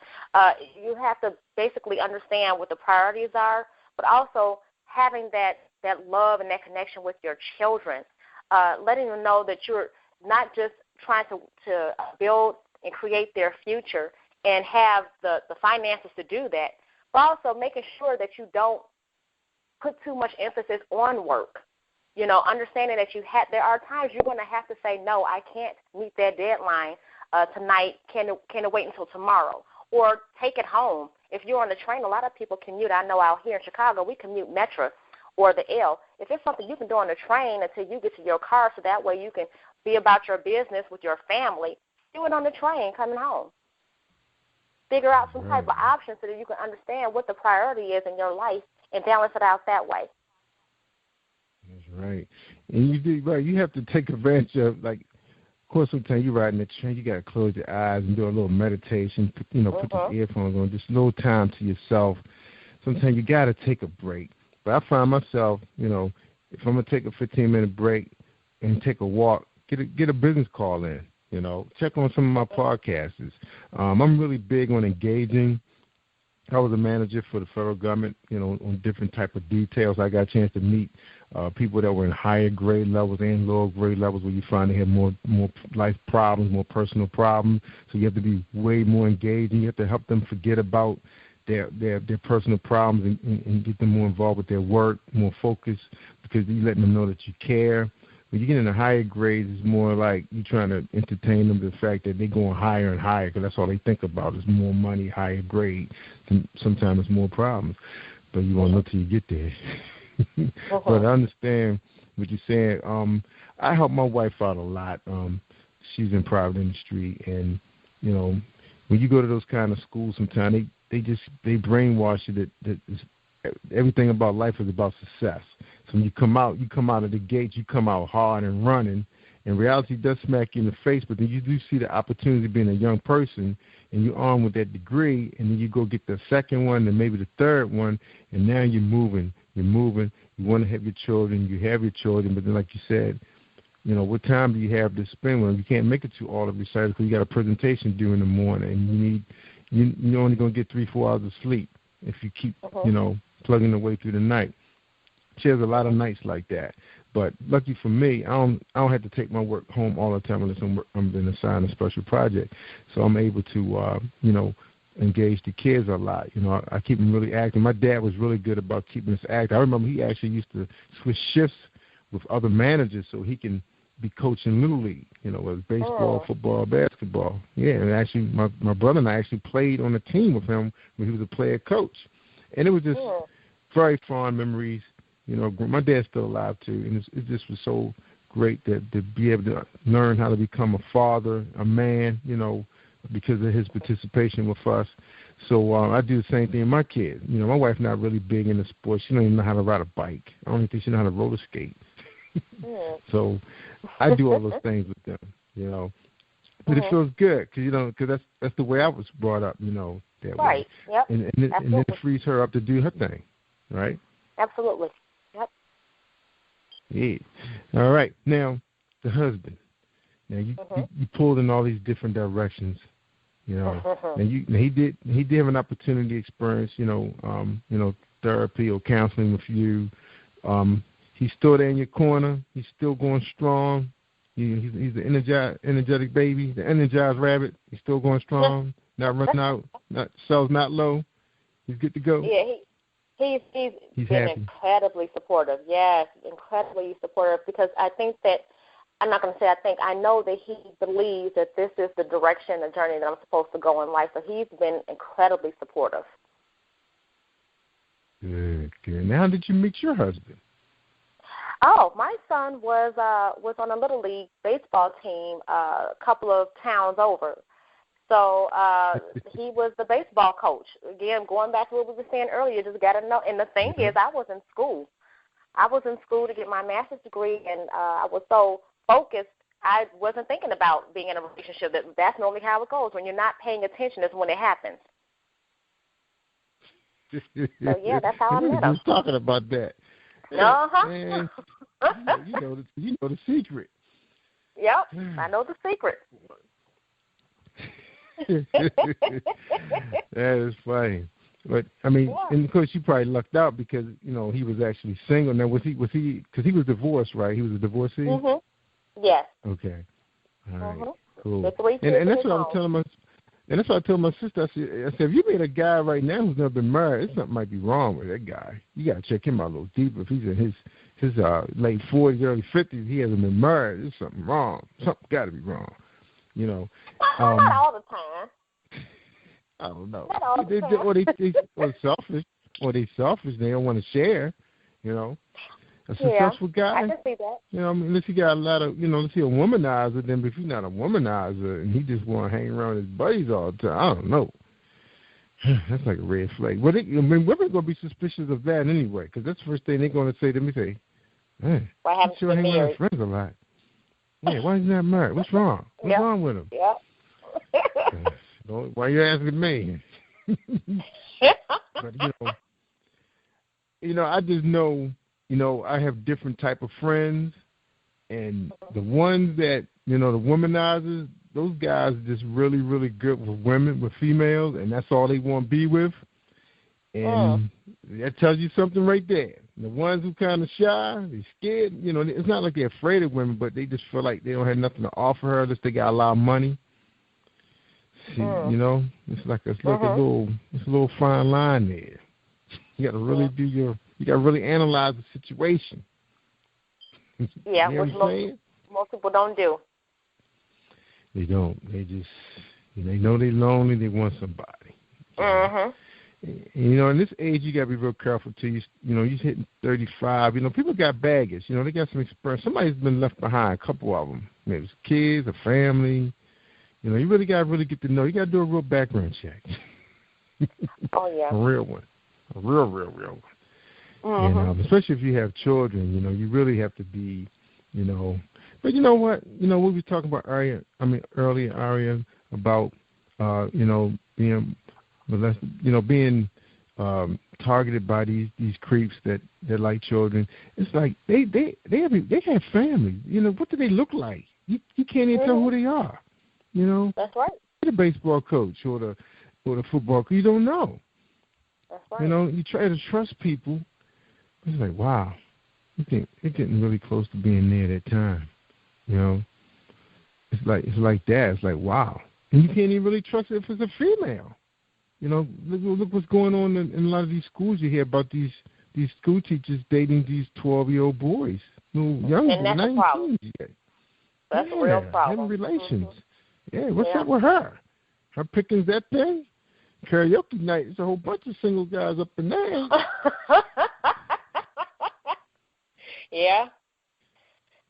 You have to basically understand what the priorities are, but also having that love and that connection with your children, letting them know that you're not just trying to build and create their future and have the finances to do that, but also making sure that you don't put too much emphasis on work. You know, understanding that there are times you're going to have to say, no, I can't meet that deadline tonight. Can it wait until tomorrow? Or take it home. If you're on the train, a lot of people commute. I know out here in Chicago, we commute Metro or the L. If it's something you can do on the train until you get to your car, so that way you can be about your business with your family, do it on the train coming home. Figure out some type of option so that you can understand what the priority is in your life and balance it out that way. That's right. And you do right. You have to take advantage of, like, of course, sometimes you're riding the train, you got to close your eyes and do a little meditation, put the earphones on, just a little time to yourself. Sometimes you got to take a break. But I find myself, if I'm going to take a 15-minute break and take a walk, get a business call in, check on some of my podcasts. I'm really big on engaging. I was a manager for the federal government, on different type of details. I got a chance to meet people that were in higher grade levels and lower grade levels where you find they have more life problems, more personal problems. So you have to be way more engaging. You have to help them forget about their personal problems and get them more involved with their work, more focused, because you're letting them know that you care. When you get in the higher grades, it's more like you're trying to entertain them the fact that they're going higher and higher, because that's all they think about is more money, higher grade. And sometimes it's more problems. but you won't know till you get there. But I understand what you're saying. I help my wife out a lot. She's in private industry, and when you go to those kind of schools, sometimes they brainwash you that everything about life is about success. So when you come out of the gate, you come out hard and running. And reality does smack you in the face, but then you do see the opportunity being a young person, and you're on with that degree, and then you go get the second one and maybe the third one, and now you're moving. You want to have your children, you have your children, but then like you said, what time do you have to spend with them? You can't make it to all of your recitals because you got a presentation due in the morning, and you're only going to get 3-4 hours of sleep if you keep, plugging away through the night. She has a lot of nights like that. But lucky for me, I don't have to take my work home all the time unless I'm been assigned a special project. So I'm able to, engage the kids a lot. I keep them really active. My dad was really good about keeping us active. I remember he actually used to switch shifts with other managers so he can be coaching Little League, whether it's baseball, football, basketball. Yeah, and actually my brother and I actually played on a team with him when he was a player coach. And it was just very fond memories. My dad's still alive, too, and it just was so great to be able to learn how to become a father, a man, because of his participation with us. So I do the same thing with my kids. My wife's not really big into sports. She don't even know how to ride a bike. I don't even think she knows how to roller skate. So I do all those things with them, But it feels good because that's the way I was brought up, that way. Yep. And then it frees her up to do her thing, right? Absolutely. Yep. Yeah. All right. Now, the husband. Now you pulled in all these different directions, And he did have an opportunity to experience, therapy or counseling with you. He's still there in your corner. He's still going strong. He's the energetic baby, the energized rabbit. He's still going strong, not running out, cells not low. He's good to go. Yeah, he's been happy. Incredibly supportive. Yes, incredibly supportive because I think that, I'm not going to say I think, I know that he believes that this is the direction, the journey that I'm supposed to go in life. So he's been incredibly supportive. Good. Now, how did you meet your husband? Oh, my son was on a Little League baseball team a couple of towns over. So he was the baseball coach. Again, going back to what we were saying earlier, just got to know. And the thing is, I was in school. I was in school to get my master's degree, and I was so focused, I wasn't thinking about being in a relationship. That's normally how it goes. When you're not paying attention is when it happens. So, yeah, that's how I met him. We were just talking about that. Uh-huh. You know the secret. Yep, I know the secret. That is funny. But I mean, and of course you probably lucked out because he was actually single. Now was he because he was divorced, right? He was a divorcee. Yes. Okay. All right. Cool. And that's what I was telling my. And that's what I told my sister. I said, if you meet a guy right now who's never been married, something might be wrong with that guy. You got to check him out a little deeper. If he's in his late 40s, early 50s, he hasn't been married. There's something wrong. Something got to be wrong. Not all the time. I don't know. Not all the time. Or selfish. Or they selfish. They don't want to share. A successful guy. I can see that. Unless he got a lot of, unless he a womanizer, then if he's not a womanizer and he just want to hang around with his buddies all the time, I don't know. That's like a red flag. But women are going to be suspicious of that anyway, because that's the first thing they're going to say to me. Man, I'm sure hanging around with friends a lot. Yeah, why is he not married? What's wrong? What's wrong with him? Yep. Why are you asking me? But, I just know. I have different type of friends, and the ones that, the womanizers, those guys are just really, really good with women, with females, and that's all they want to be with. And that tells you something right there. The ones who kind of shy, they're scared, it's not like they're afraid of women, but they just feel like they don't have nothing to offer her unless they got a lot of money. See, it's like a little fine line there. You got to really you got to really analyze the situation. Yeah, which most people don't do. They don't. They just, they know they're lonely. They want somebody. You know, in this age, you got to be real careful till you know, you're hitting 35. You know, people got baggage. You know, they got some experience. Somebody's been left behind, a couple of them. Maybe it's kids, a family. You know, you really got to get to know. You got to do a real background check. Oh, yeah. A real one. A real one. Mm-hmm. And especially if you have children, you know, you really have to be, you know. But you know what? You know, we were talking about earlier, Aria, about, you know, being targeted by these creeps that like children. It's like they have families. You know, what do they look like? You can't even tell who they are. You know, that's right. The baseball coach or the football coach, you don't know. That's right. You know, you try to trust people. It's like, wow, it's getting really close to being there at that time. You know, it's like that. It's like, wow, and you can't even really trust it if it's a female. You know, look what's going on in a lot of these schools. You hear about these school teachers dating these 12-year-old boys, young, and that's 19 a problem. Yet. That's a real problem. Having relations. Mm-hmm. Yeah, what's up with her? Her picking's that thing? Karaoke night, there's a whole bunch of single guys up in there. Yeah.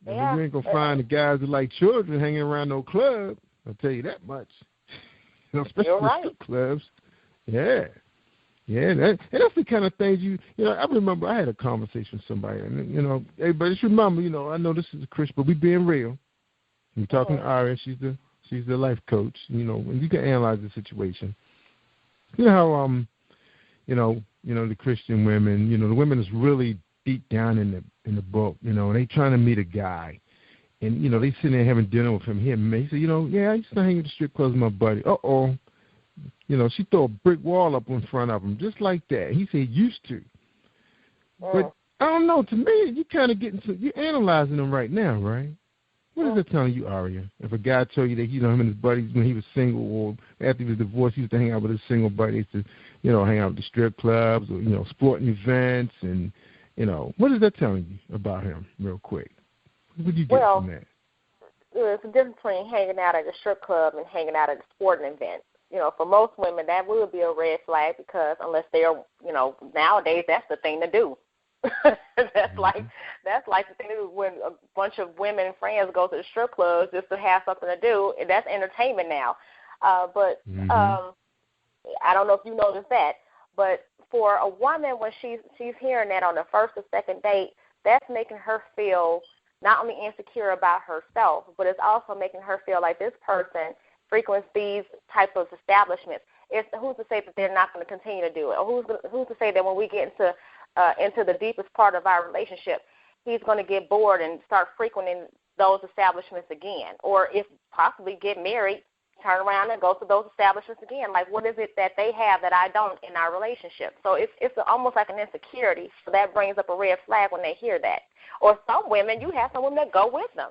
And you ain't going to find the guys that like children hanging around no club. I'll tell you that much. You know, especially the strip clubs. Yeah. Yeah, and that's the kind of things you know, I remember I had a conversation with somebody, and, you know, everybody just remember, you know, I know this is a Christian, but we being real. We're talking to Aria, she's the life coach, you know, and you can analyze the situation. You know how you know the Christian women, you know, the women is really deep down in the book, you know, and they trying to meet a guy, and you know they sitting there having dinner with him. He said, you know, yeah, I used to hang at the strip clubs with my buddy. You know, she threw a brick wall up in front of him just like that. He said used to, but I don't know. To me, you kind of you're analyzing them right now, right? What is that telling you, Aria? If a guy told you that, you know, him and his buddies when he was single or after he was divorced, he used to hang out with his single buddies to, you know, hang out at the strip clubs or, you know, sporting events, and, you know, what is that telling you about him, real quick? What would you get from that? There's a difference between hanging out at a strip club and hanging out at a sporting event. You know, for most women, that would be a red flag because unless they're, you know, nowadays that's the thing to do. That's like the thing when a bunch of women and friends go to the strip clubs just to have something to do, and that's entertainment now. But I don't know if you noticed that, but for a woman when she's hearing that on the first or second date, that's making her feel not only insecure about herself, but it's also making her feel like this person frequents these type of establishments. Who's to say that they're not going to continue to do it, or who's to say that when we get into the deepest part of our relationship, he's going to get bored and start frequenting those establishments again, or if possibly get married, turn around and go to those establishments again. Like, what is it that they have that I don't in our relationship? So it's almost like an insecurity. So that brings up a red flag when they hear that. Or some women, you have some women that go with them.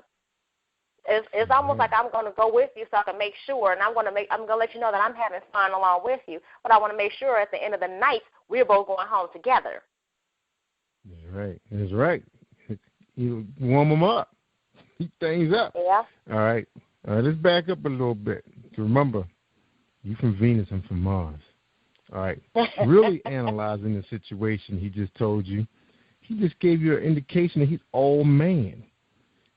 It's almost like I'm going to go with you so I can make sure, and I'm going to let you know that I'm having fun along with you, but I want to make sure at the end of the night we're both going home together. That's right. You warm them up, heat things up. Yeah. All right, let's back up a little bit. Remember, you from Venus and from Mars. All right, really analyzing the situation he just told you. He just gave you an indication that he's all man.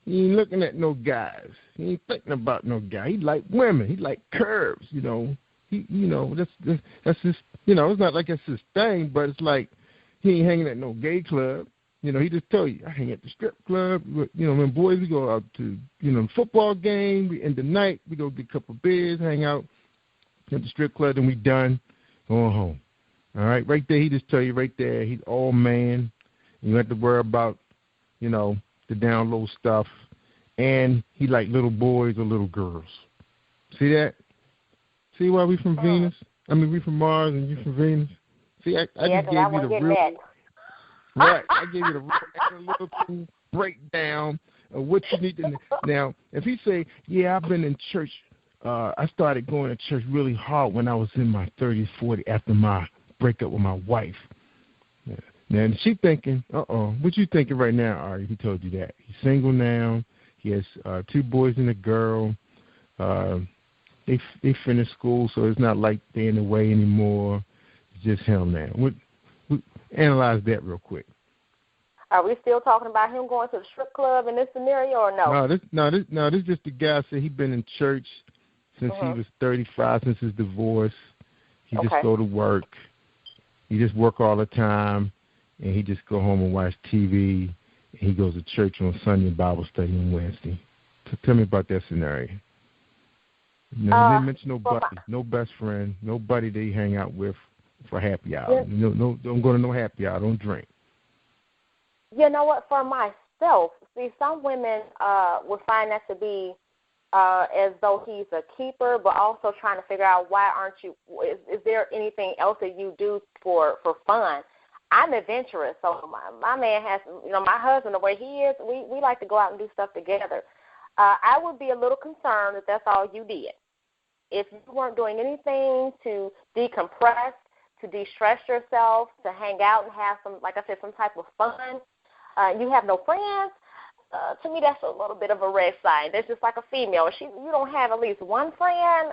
He ain't looking at no guys. He ain't thinking about no guy. He like women. He like curves. You know. That's his. You know, it's not like that's his thing, but it's like he ain't hanging at no gay club. You know, he just tell you, I hang at the strip club. You know, when boys, we go out to, you know, football game. We end the night. We go get a couple of beers, hang out at the strip club, and we done going home. All right, right there, he just tell you right there, he's all man. You don't have to worry about, you know, the down low stuff, and he like little boys or little girls. See that? See why we from Venus? I mean, we from Mars and you from Venus. See, I just gave you the real. Right, I gave you the real analytical breakdown of what you need to know. Now, if he say, yeah, I've been in church, I started going to church really hard when I was in my 30s, 40s after my breakup with my wife. Yeah. Now, she thinking, what you thinking right now, Ari? He told you that. He's single now. He has 2 boys and a girl. They finished school, so it's not like they're in the way anymore. just him now? Analyze that real quick. Are we still talking about him going to the strip club in this scenario, or no? This is just the guy said he been in church since he was 35, since his divorce. He just go to work. He just work all the time, and he just go home and watch TV. And he goes to church on Sunday and Bible study on Wednesday. Tell me about that scenario. No, he didn't mention nobody, no best friend, nobody that he hang out with for happy hour. Yeah. No, don't go to no happy hour. Don't drink. You know what? For myself, see, some women would find that to be as though he's a keeper, but also trying to figure out why aren't you? Is there anything else that you do for fun? I'm adventurous, so my man has, my husband, the way he is, we like to go out and do stuff together. I would be a little concerned if that's all you did. If you weren't doing anything to decompress, to de-stress yourself, to hang out and have some, like I said, some type of fun, you have no friends, to me that's a little bit of a red sign. That's just like a female. If you don't have at least one friend,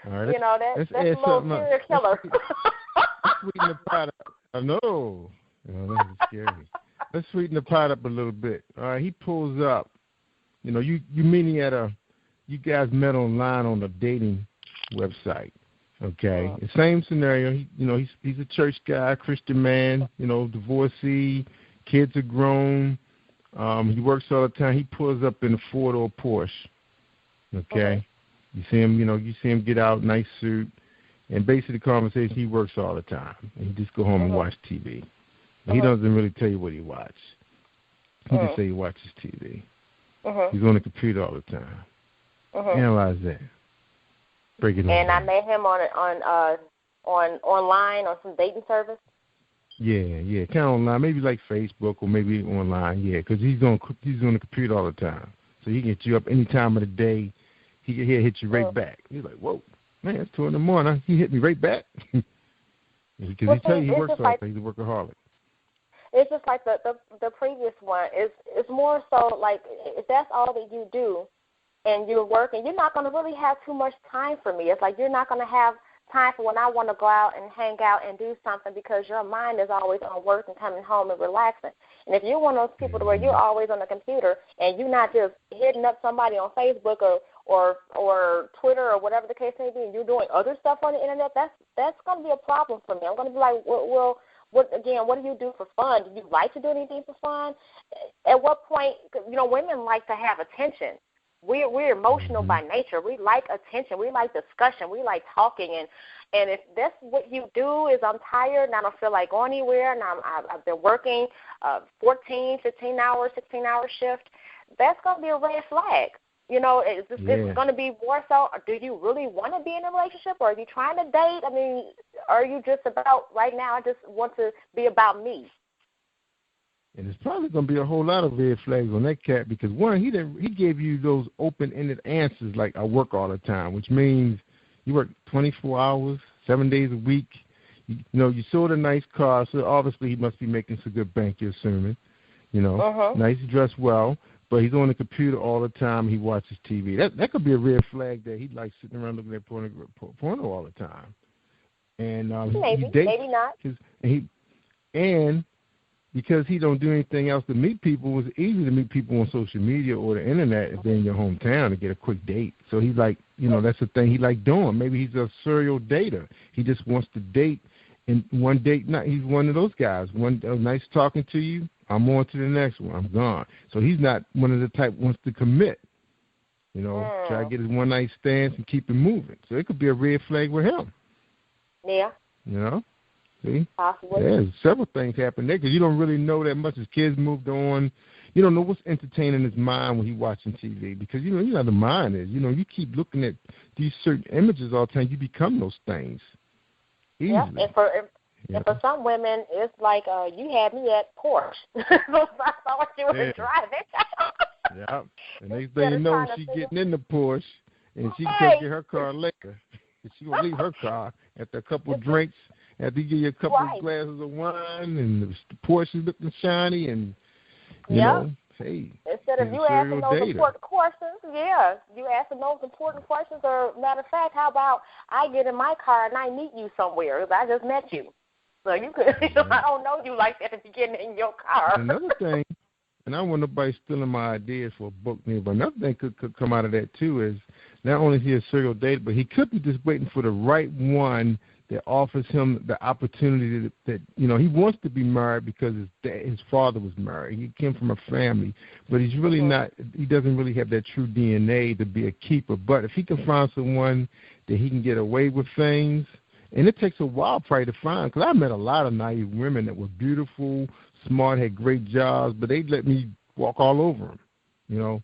right, that's a little serial killer. Sweeten the pot up. I know. That is scary. Let's sweeten the pot up a little bit. All right, he pulls up. You meaning you guys met online on a dating website. Okay, the same scenario. He's a church guy, Christian man. Divorcee, kids are grown. He works all the time. He pulls up in a 4-door Porsche. Okay, you see him. You see him get out, nice suit, and basically the conversation. He works all the time, and he just go home and watch TV. He doesn't really tell you what he watches. He just say he watches TV. He's on the computer all the time. Analyze that. Break it down. And I met him on online on some dating service. Yeah, kind of online, maybe like Facebook or maybe online. Yeah, because he's on the computer all the time, so he can get you up any time of the day. He'll hit you right back. He's like, whoa, man, it's 2 a.m. He hit me right back. Because he tell you he works all the time. He's a workaholic. It's just like the previous one. It's more so like if that's all that you do and you're working, you're not going to really have too much time for me. It's like you're not going to have time for when I want to go out and hang out and do something because your mind is always on work and coming home and relaxing. And if you're one of those people where you're always on the computer and you're not just hitting up somebody on Facebook or Twitter or whatever the case may be, and you're doing other stuff on the internet, that's going to be a problem for me. I'm going to be like, well, what do you do for fun? Do you like to do anything for fun? At what point, women like to have attention. We're emotional by nature. We like attention. We like discussion. We like talking. And if that's what you do is I'm tired and I don't feel like going anywhere and I've been working 14, 15-hour, 16-hour shift, that's going to be a red flag. It's going to be more so, do you really want to be in a relationship or are you trying to date? I mean, are you just about, right now, I just want to be about me? And there's probably going to be a whole lot of red flags on that cat because, one, he gave you those open-ended answers like I work all the time, which means you work 24 hours, 7 days a week. You sold a nice car, so obviously he must be making some good bank, you're assuming. Nice, dressed well. But he's on the computer all the time. He watches TV. That could be a red flag that he likes sitting around looking at porno all the time. And maybe not. And because he don't do anything else to meet people, it's easy to meet people on social media or the internet if they're in your hometown to get a quick date. So he's like, that's the thing he like doing. Maybe he's a serial dater. He just wants to date. And one date night, he's one of those guys. Nice talking to you. I'm on to the next one. I'm gone. So he's not one of the type wants to commit. Try to get his one night stands and keep it moving. So it could be a red flag with him. Yeah. See? Possibly. Yeah, several things happen there because you don't really know that much. His kids moved on. You don't know what's entertaining his mind when he's watching TV because, you know how the mind is. You keep looking at these certain images all the time. You become those things easily. Yeah, and for some women, it's like you had me at Porsche. I thought you were driving. Yeah, and next thing you know, she's getting in the Porsche, and she can get her car later. She gonna leave her car after a couple of drinks, after you get you a couple of glasses of wine, and the Porsche is looking shiny, and you know hey. Instead of you asking those important questions, you asking those important questions. Or matter of fact, how about I get in my car and I meet you somewhere because I just met you. So you could, I don't know you like that if you get in your car. Another thing, and I don't want nobody stealing my ideas for a book, but another thing could come out of that too is not only is he a serial dater, but he could be just waiting for the right one that offers him the opportunity that he wants to be married because his father was married. He came from a family, but he's really not. He doesn't really have that true DNA to be a keeper. But if he can find someone that he can get away with things. And it takes a while probably to find, because I met a lot of naive women that were beautiful, smart, had great jobs, but they let me walk all over them,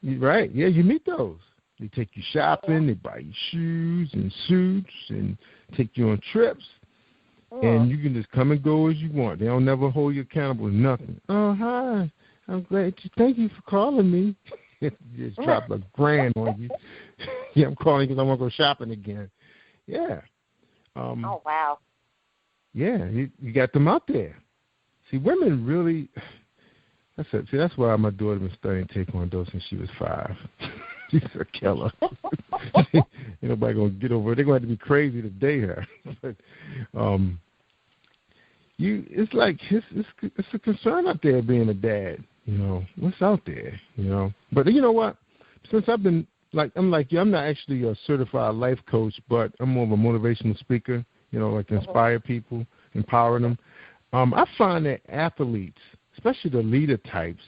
Right, yeah, you meet those. They take you shopping, they buy you shoes and suits and take you on trips, and you can just come and go as you want. They don't never hold you accountable to nothing. Oh, hi, I'm glad thank you for calling me. Just drop $1,000 on you. Yeah, I'm calling because I want to go shopping again. Yeah. Oh, wow. Yeah, you got them out there. See, women really, that's why my daughter been studying Taekwondo since she was 5. She's a killer. Ain't nobody going to get over it. They're going to have to be crazy to date her. But it's like, it's a concern out there being a dad, What's out there, But you know what? Since I've been, I'm like you. I'm not actually a certified life coach, but I'm more of a motivational speaker, to inspire people, empower them. I find that athletes, especially the leader types,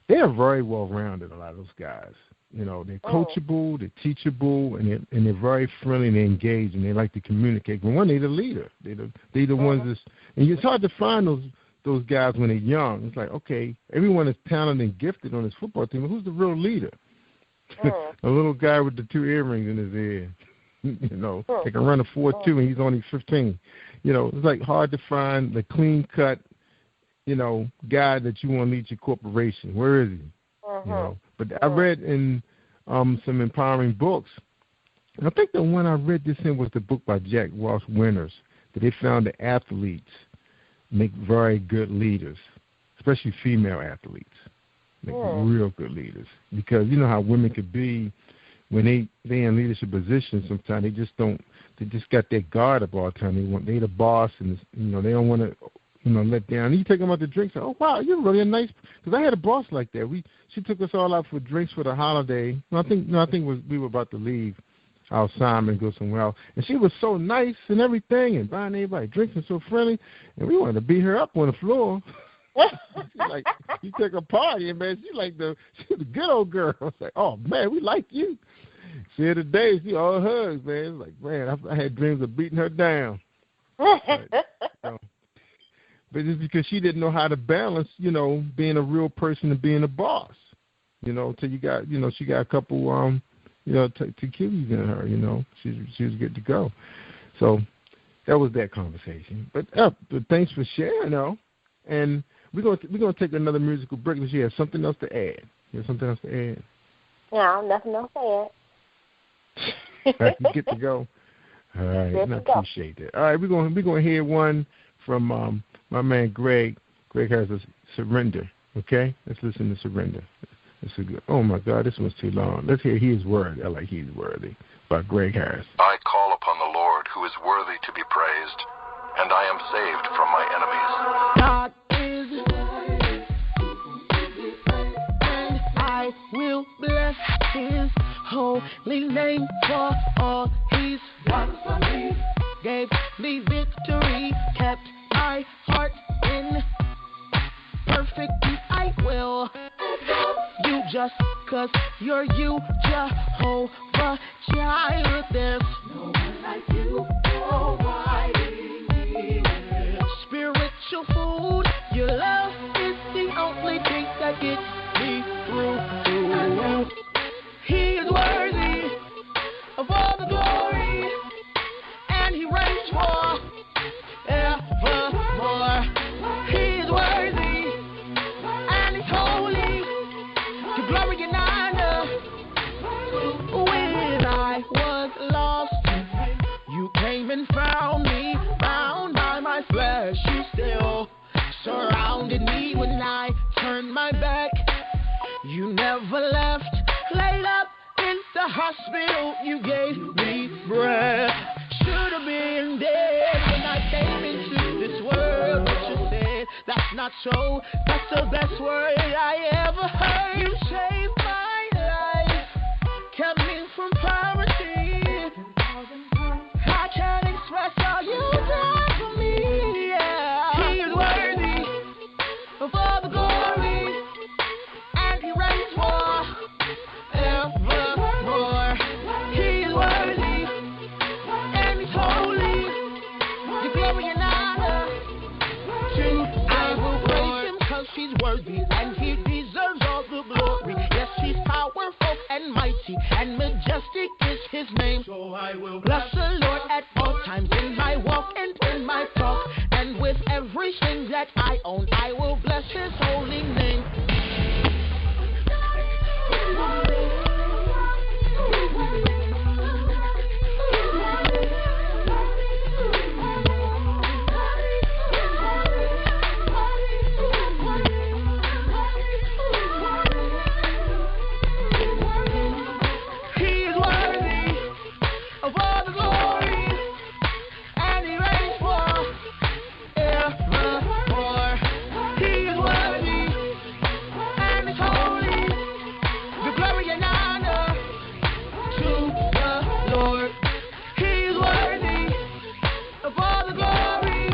they are very well-rounded, a lot of those guys. They're coachable, they're teachable, and they're very friendly and they're engaged, and they like to communicate. But they're the leader. They're the ones that's – and it's hard to find those guys when they're young. It's like, okay, everyone is talented and gifted on this football team, but who's the real leader? A little guy with the 2 earrings in his ear, they can run a 4.2 and he's only 15. It's like hard to find the clean-cut, guy that you want to lead your corporation. Where is he? But I read in some empowering books, and I think the one I read this in was the book by Jack Ross Winters, that they found that athletes make very good leaders, especially female athletes. Make real good leaders, because you know how women could be when they in leadership positions. Sometimes they just got their guard up all the time. They the boss, and they don't want to let down. And you take them out to drinks. Oh wow, you're really a nice. Because I had a boss like that. She took us all out for drinks for the holiday. I think we were about to leave our Simon and go somewhere else, and she was so nice and everything, and buying everybody drinks and so friendly, and we wanted to beat her up on the floor. Like, you take a party, and man, she's the good old girl. I was like, oh man, we like you. See her today, she all hugs, man. It's like, man, I had dreams of beating her down. But it's because she didn't know how to balance, being a real person and being a boss. Till you got, she got a couple, Achilles in her. She was good to go. So that was that conversation. But thanks for sharing, though. And we're gonna take another musical break because you have something else to add. You have something else to add? No, nothing else to add. You get to go. All right, I appreciate that. All right, we're gonna hear one from my man Greg. Greg has a Surrender. Okay, let's listen to Surrender. It's a good. Oh my God, this one's too long. Let's hear He Is Worthy. I like He Is Worthy by Greg Harris. I call upon the Lord, who is worthy to be praised, and I am saved from my enemies. God is and I will bless His holy name for all He's done for me. Gave me victory, kept my heart in perfect peace. I will you just 'cause you're you, Jehovah Jireh. There's no one like you, nobody. Spiritual food, your love is the only thing that gets me through. He is worthy of all the glory, and He reigns forevermore. He is worthy, and He's holy, to glory and honor. When I was lost, you came and found me, bound by my flesh. You still surrounded me when I turned my never left. Laid up in the hospital, you gave me breath. Should have been dead when I came into this world. But you said that's not so. That's the best word I ever heard. You saved my life, kept me from poverty. I can't express all you done for me. Yeah. He is worthy of all the glory, and he reigns forevermore. He is worthy, and he's holy. Your glory and honor to I will praise him 'cause he's worthy, and he deserves all the glory. Yes, he's powerful and mighty, and majestic is his name. So I will bless the Lord at all times, in my walk and in my talk, and with everything that I own, I will bless his holy name. He is worthy of all the glory, and he reigns forevermore. He is worthy, and he's holy. The glory and honor to the Lord. He is worthy of all the glory,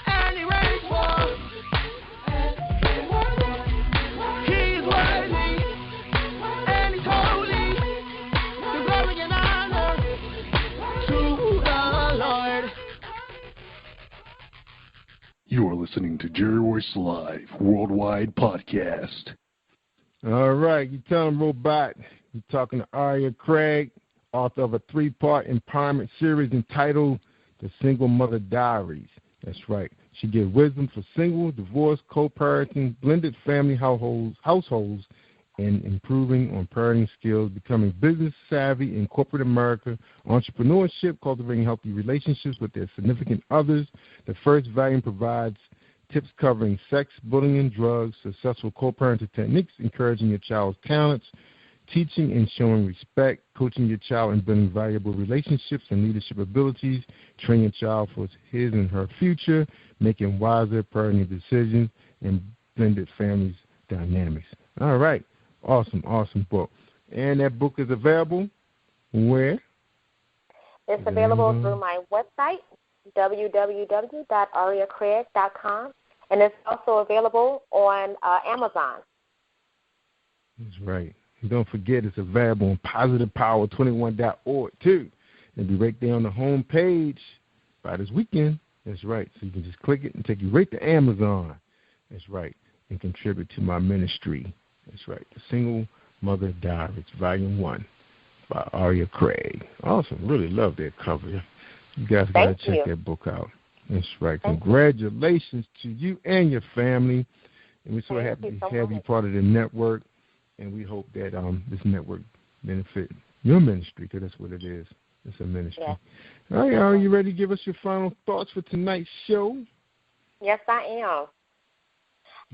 and he reigns forevermore. He is worthy, and he's holy. The glory and honor to the Lord. You are listening to Jerry Royce Live Worldwide Podcast. All right, you tell him, Robot. You're talking to Aria-Craig, author of a 3-part empowerment series entitled The Single Mother Diaries. That's right. She gives wisdom for single, divorced, co-parenting, blended family households, and improving on parenting skills, becoming business savvy in corporate America, entrepreneurship, cultivating healthy relationships with their significant others. The first volume provides tips covering sex, bullying, and drugs, successful co-parenting techniques, encouraging your child's talents, teaching and showing respect, coaching your child in building valuable relationships and leadership abilities, training your child for his and her future, making wiser parenting decisions, and blended families dynamics. All right. Awesome, awesome book. And that book is available where? It's available through my website, www.aria-craig.com, and it's also available on Amazon. That's right. And don't forget, it's available on positivepower21.org, too. It'll be right there on the home page by this weekend. That's right. So you can just click it and take you right to Amazon. That's right. And contribute to my ministry. That's right. The Single Mother Diaries, Volume 1 by Aria-Craig. Awesome. Really love that cover. You guys got to check that book out. That's right. Congratulations to you and your family. And we're so happy to have you part of the network. And we hope that this network benefit your ministry, because that's what it is. It's a ministry. Yeah. All right, are you ready to give us your final thoughts for tonight's show? Yes, I am.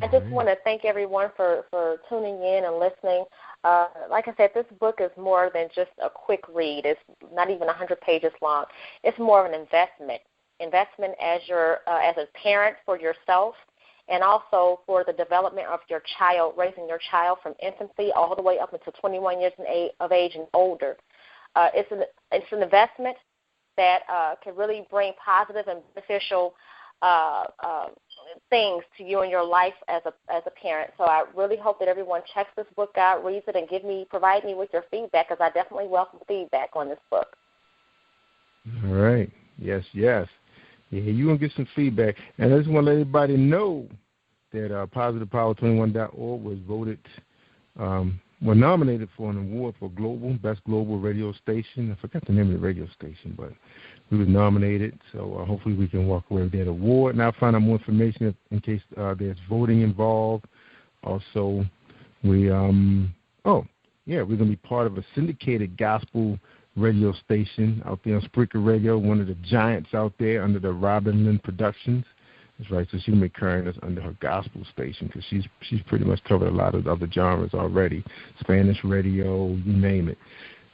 I just want to thank everyone for tuning in and listening. Like I said, this book is more than just a quick read. It's not even 100 pages long. It's more of an investment as a parent for yourself, and also for the development of your child, raising your child from infancy all the way up until 21 years of age and older. It's an investment that can really bring positive and beneficial things to you in your life as a parent. So I really hope that everyone checks this book out, reads it, and provide me with your feedback, because I definitely welcome feedback on this book. All right. Yes. Yeah, you're going to get some feedback. And I just want to let everybody know that PositivePower21.org was voted, nominated for an award for Best Global Radio Station. I forgot the name of the radio station, but we were nominated. So hopefully we can walk away with that award. And I'll find out more information in case there's voting involved. Also, we're going to be part of a syndicated gospel radio station out there on Spreaker Radio, one of the giants out there under the Robin Lynn Productions. That's right. So she's been carrying us under her gospel station because she's pretty much covered a lot of other genres already, Spanish radio, you name it.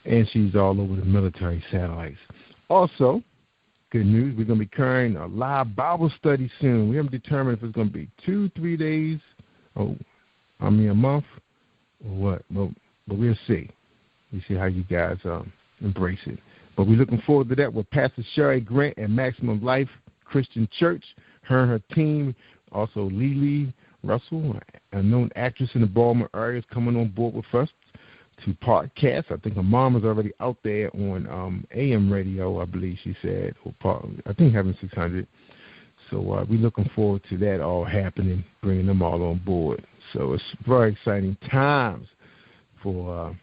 And she's all over the military satellites. Also, good news, we're going to be carrying a live Bible study soon. We haven't determined if it's going to be 2-3 days, a month, or what. But we'll see. We see how you guys embrace it. But we're looking forward to that with Pastor Sherry Grant at Maximum Life Christian Church. Her and her team, also Lily Russell, a known actress in the Baltimore area, is coming on board with us to podcast. I think her mom is already out there on AM radio, I believe she said, I think having 600. So we're looking forward to that all happening, bringing them all on board. So it's very exciting times for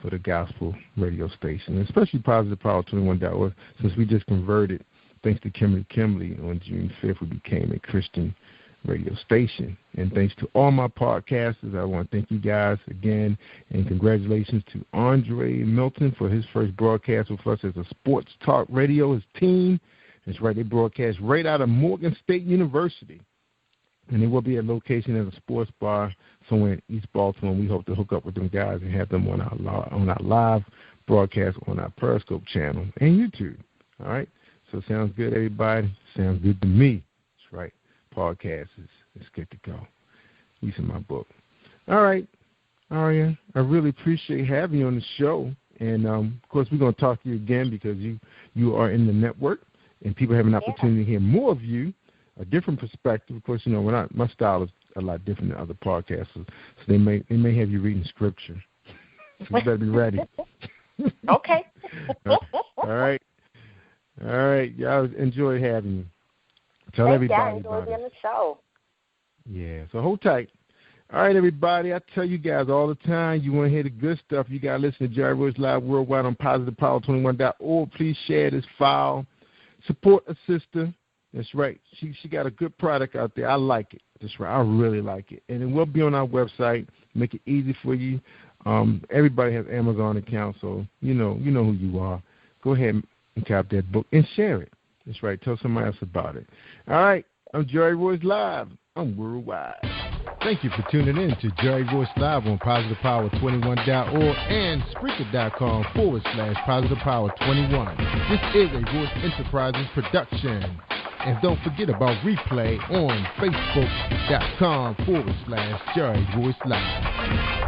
the gospel radio station, especially PositivePower21.org, since we just converted. Thanks to Kimberly on June 5th, we became a Christian radio station. And thanks to all my podcasters, I want to thank you guys again. And congratulations to Andre Milton for his first broadcast with us as a sports talk radio, his team. That's right, they broadcast right out of Morgan State University. And they will be at location at a sports bar somewhere in East Baltimore. And we hope to hook up with them guys and have them on our live broadcast on our Periscope channel and YouTube. All right? So sounds good, everybody. Sounds good to me. That's right. Podcast is good to go. At least in my book. All right, Aria, I really appreciate having you on the show. And, of course, we're going to talk to you again because you are in the network and people have an opportunity to hear more of you, a different perspective. Of course, my style is a lot different than other podcasters. So they may have you reading scripture. So you better be ready. Okay. All right. All right. Y'all enjoy having you. Tell everybody about it. Being the show. Yeah. So hold tight. All right, everybody. I tell you guys all the time, you want to hear the good stuff, you got to listen to Jerry Royce Live worldwide on PositivePower21.org. Please share this file. Support a sister. That's right. She got a good product out there. I like it. That's right. I really like it. And it will be on our website. Make it easy for you. Everybody has Amazon accounts, so you know who you are. Go ahead and cop that book and share it. That's right. Tell somebody else about it. All right. I'm Jerry Royce Live. I'm worldwide. Thank you for tuning in to Jerry Royce Live on PositivePower21.org and Spreaker.com/PositivePower21. This is a Voice Enterprises production. And don't forget about replay on Facebook.com/Jerry Royce Live.